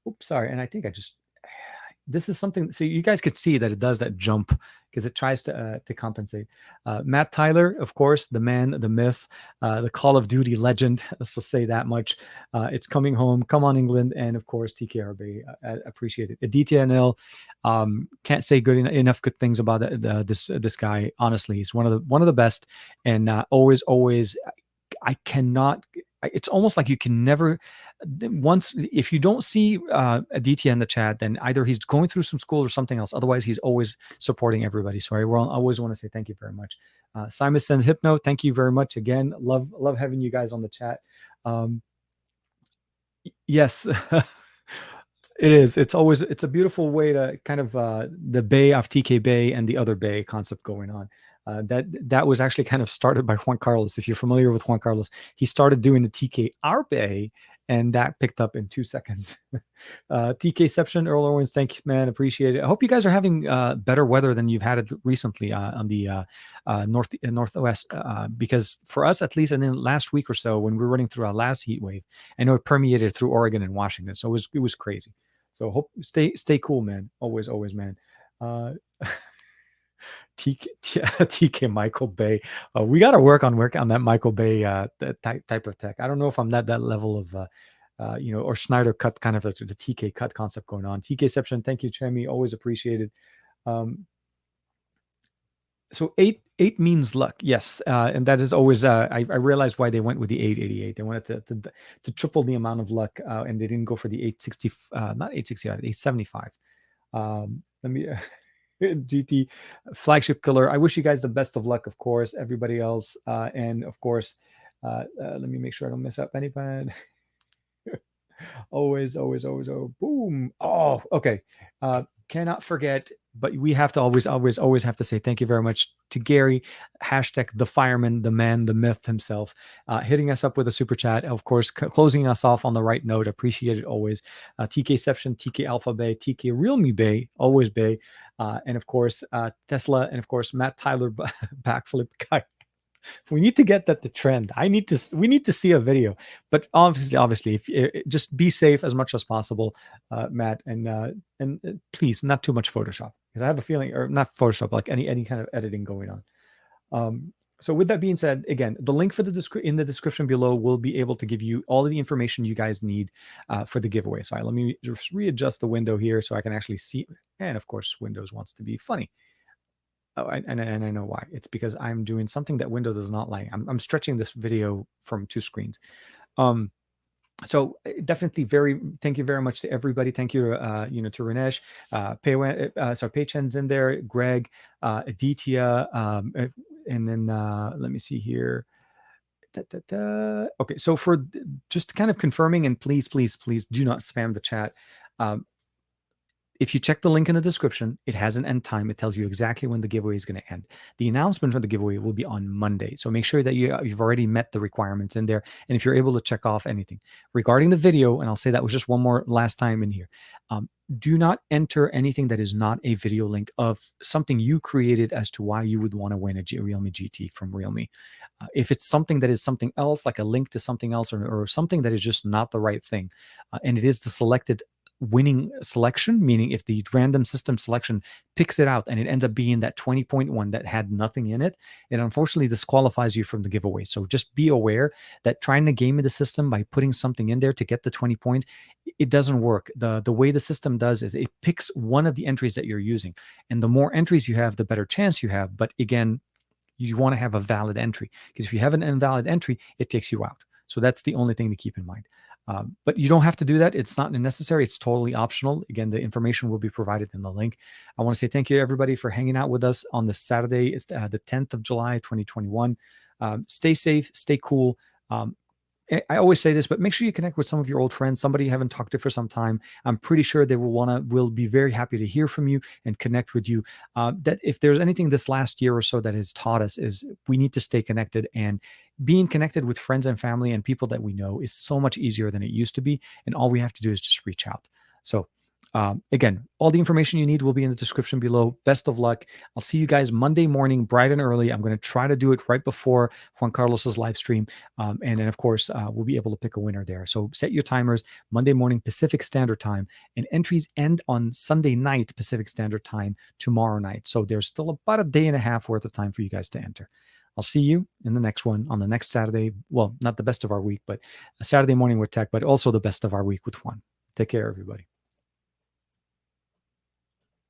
Oops, sorry. And I think this is something, so you guys could see that it does that jump because it tries to compensate. Matt Tyler, of course, the man, the myth, the Call of Duty legend. Let's just say that much. It's coming home. Come on, England. And of course, TKRB. I appreciate it. Aditya NL, can't say enough good things about this guy. Honestly, he's one of the best, and always. I cannot. It's almost like you can never. Once if you don't see Aditya in the chat, then either he's going through some school or something else. Otherwise, he's always supporting everybody. So I always want to say thank you very much. Simon sends Hypno. Thank you very much again. Love having you guys on the chat. Yes. It is. It's a beautiful way to kind of the Bay of TK Bay and the other Bay concept going on. That was actually kind of started by Juan Carlos. If you're familiar with Juan Carlos, he started doing the TK our Bay, and that picked up in 2 seconds. TK-ception, Earl Owens, thank you, man. Appreciate it. I hope you guys are having better weather than you've had it recently on the northwest. Because for us, at least, and then last week or so, when we were running through our last heat wave, I know it permeated through Oregon and Washington, so it was crazy. So hope stay cool, man. Always, man. TK Michael Bay. We got to work on that Michael Bay type of tech. I don't know if I'm that level of, or Schneider cut kind of the TK cut concept going on. TK-ception, thank you, Chemi. Always appreciated. So eight means luck. Yes. And that is always, I realized why they went with the 888. They wanted to triple the amount of luck, and they didn't go for the 860, not 865, 875. Let me... GT flagship killer. I wish you guys the best of luck, of course, everybody else, and of course, let me make sure I don't mess up anything. always, boom. Oh, okay. Cannot forget, but we have to always have to say thank you very much to Gary, hashtag the fireman, the man, the myth himself, hitting us up with a super chat. Of course, closing us off on the right note. Appreciate it always. TK-ception, TK Alpha Bay, TK Realme Bay, always Bay. And of course, Tesla, and of course, Matt Tyler backflip guy. We need to get that the trend. We need to see a video, but obviously, if just be safe as much as possible, Matt, and please not too much Photoshop, because I have a feeling, or not Photoshop, like any kind of editing going on. So with that being said, again, the link for in the description below will be able to give you all of the information you guys need for the giveaway. So let me just readjust the window here so I can actually see. And of course, Windows wants to be funny. Oh, and I know why. It's because I'm doing something that Windows does not like. I'm stretching this video from 2 screens. So definitely thank you very much to everybody. Thank you, to Ranesh, Paychen's in there, Greg, Aditya, and then let me see here. Okay, so for just kind of confirming, and please do not spam the chat. If you check the link in the description, it has an end time. It tells you exactly when the giveaway is going to end. The announcement for the giveaway will be on Monday. So make sure that you've already met the requirements in there. And if you're able to check off anything regarding the video, and I'll say that was just one more last time in here, do not enter anything that is not a video link of something you created as to why you would want to win a Realme GT from Realme. If it's something that is something else, like a link to something else, or something that is just not the right thing, and it is the selected winning selection, meaning if the random system selection picks it out and it ends up being that 20.1 that had nothing in it, it unfortunately disqualifies you from the giveaway. So just be aware that trying to game the system by putting something in there to get the 20 points, it doesn't work. The way the system does is it picks one of the entries that you're using. And the more entries you have, the better chance you have. But again, you want to have a valid entry, because if you have an invalid entry, it takes you out. So that's the only thing to keep in mind. But you don't have to do that. It's not necessary. It's totally optional. Again, the information will be provided in the link. I want to say thank you to everybody for hanging out with us on this Saturday. It's the 10th of July, 2021. Stay safe, stay cool. I always say this, but make sure you connect with some of your old friends, somebody you haven't talked to for some time. I'm pretty sure they will be very happy to hear from you and connect with you. That if there's anything this last year or so that has taught us, is we need to stay connected, and being connected with friends and family and people that we know is so much easier than it used to be. And all we have to do is just reach out. So again, all the information you need will be in the description below. Best of luck. I'll see you guys Monday morning, bright and early. I'm going to try to do it right before Juan Carlos's live stream. And then, of course, we'll be able to pick a winner there. So set your timers Monday morning, Pacific Standard Time. And entries end on Sunday night, Pacific Standard Time, tomorrow night. So there's still about a day and a half worth of time for you guys to enter. I'll see you in the next one on the next Saturday. Well, not the best of our week, but a Saturday morning with tech, but also the best of our week with Juan. Take care, everybody.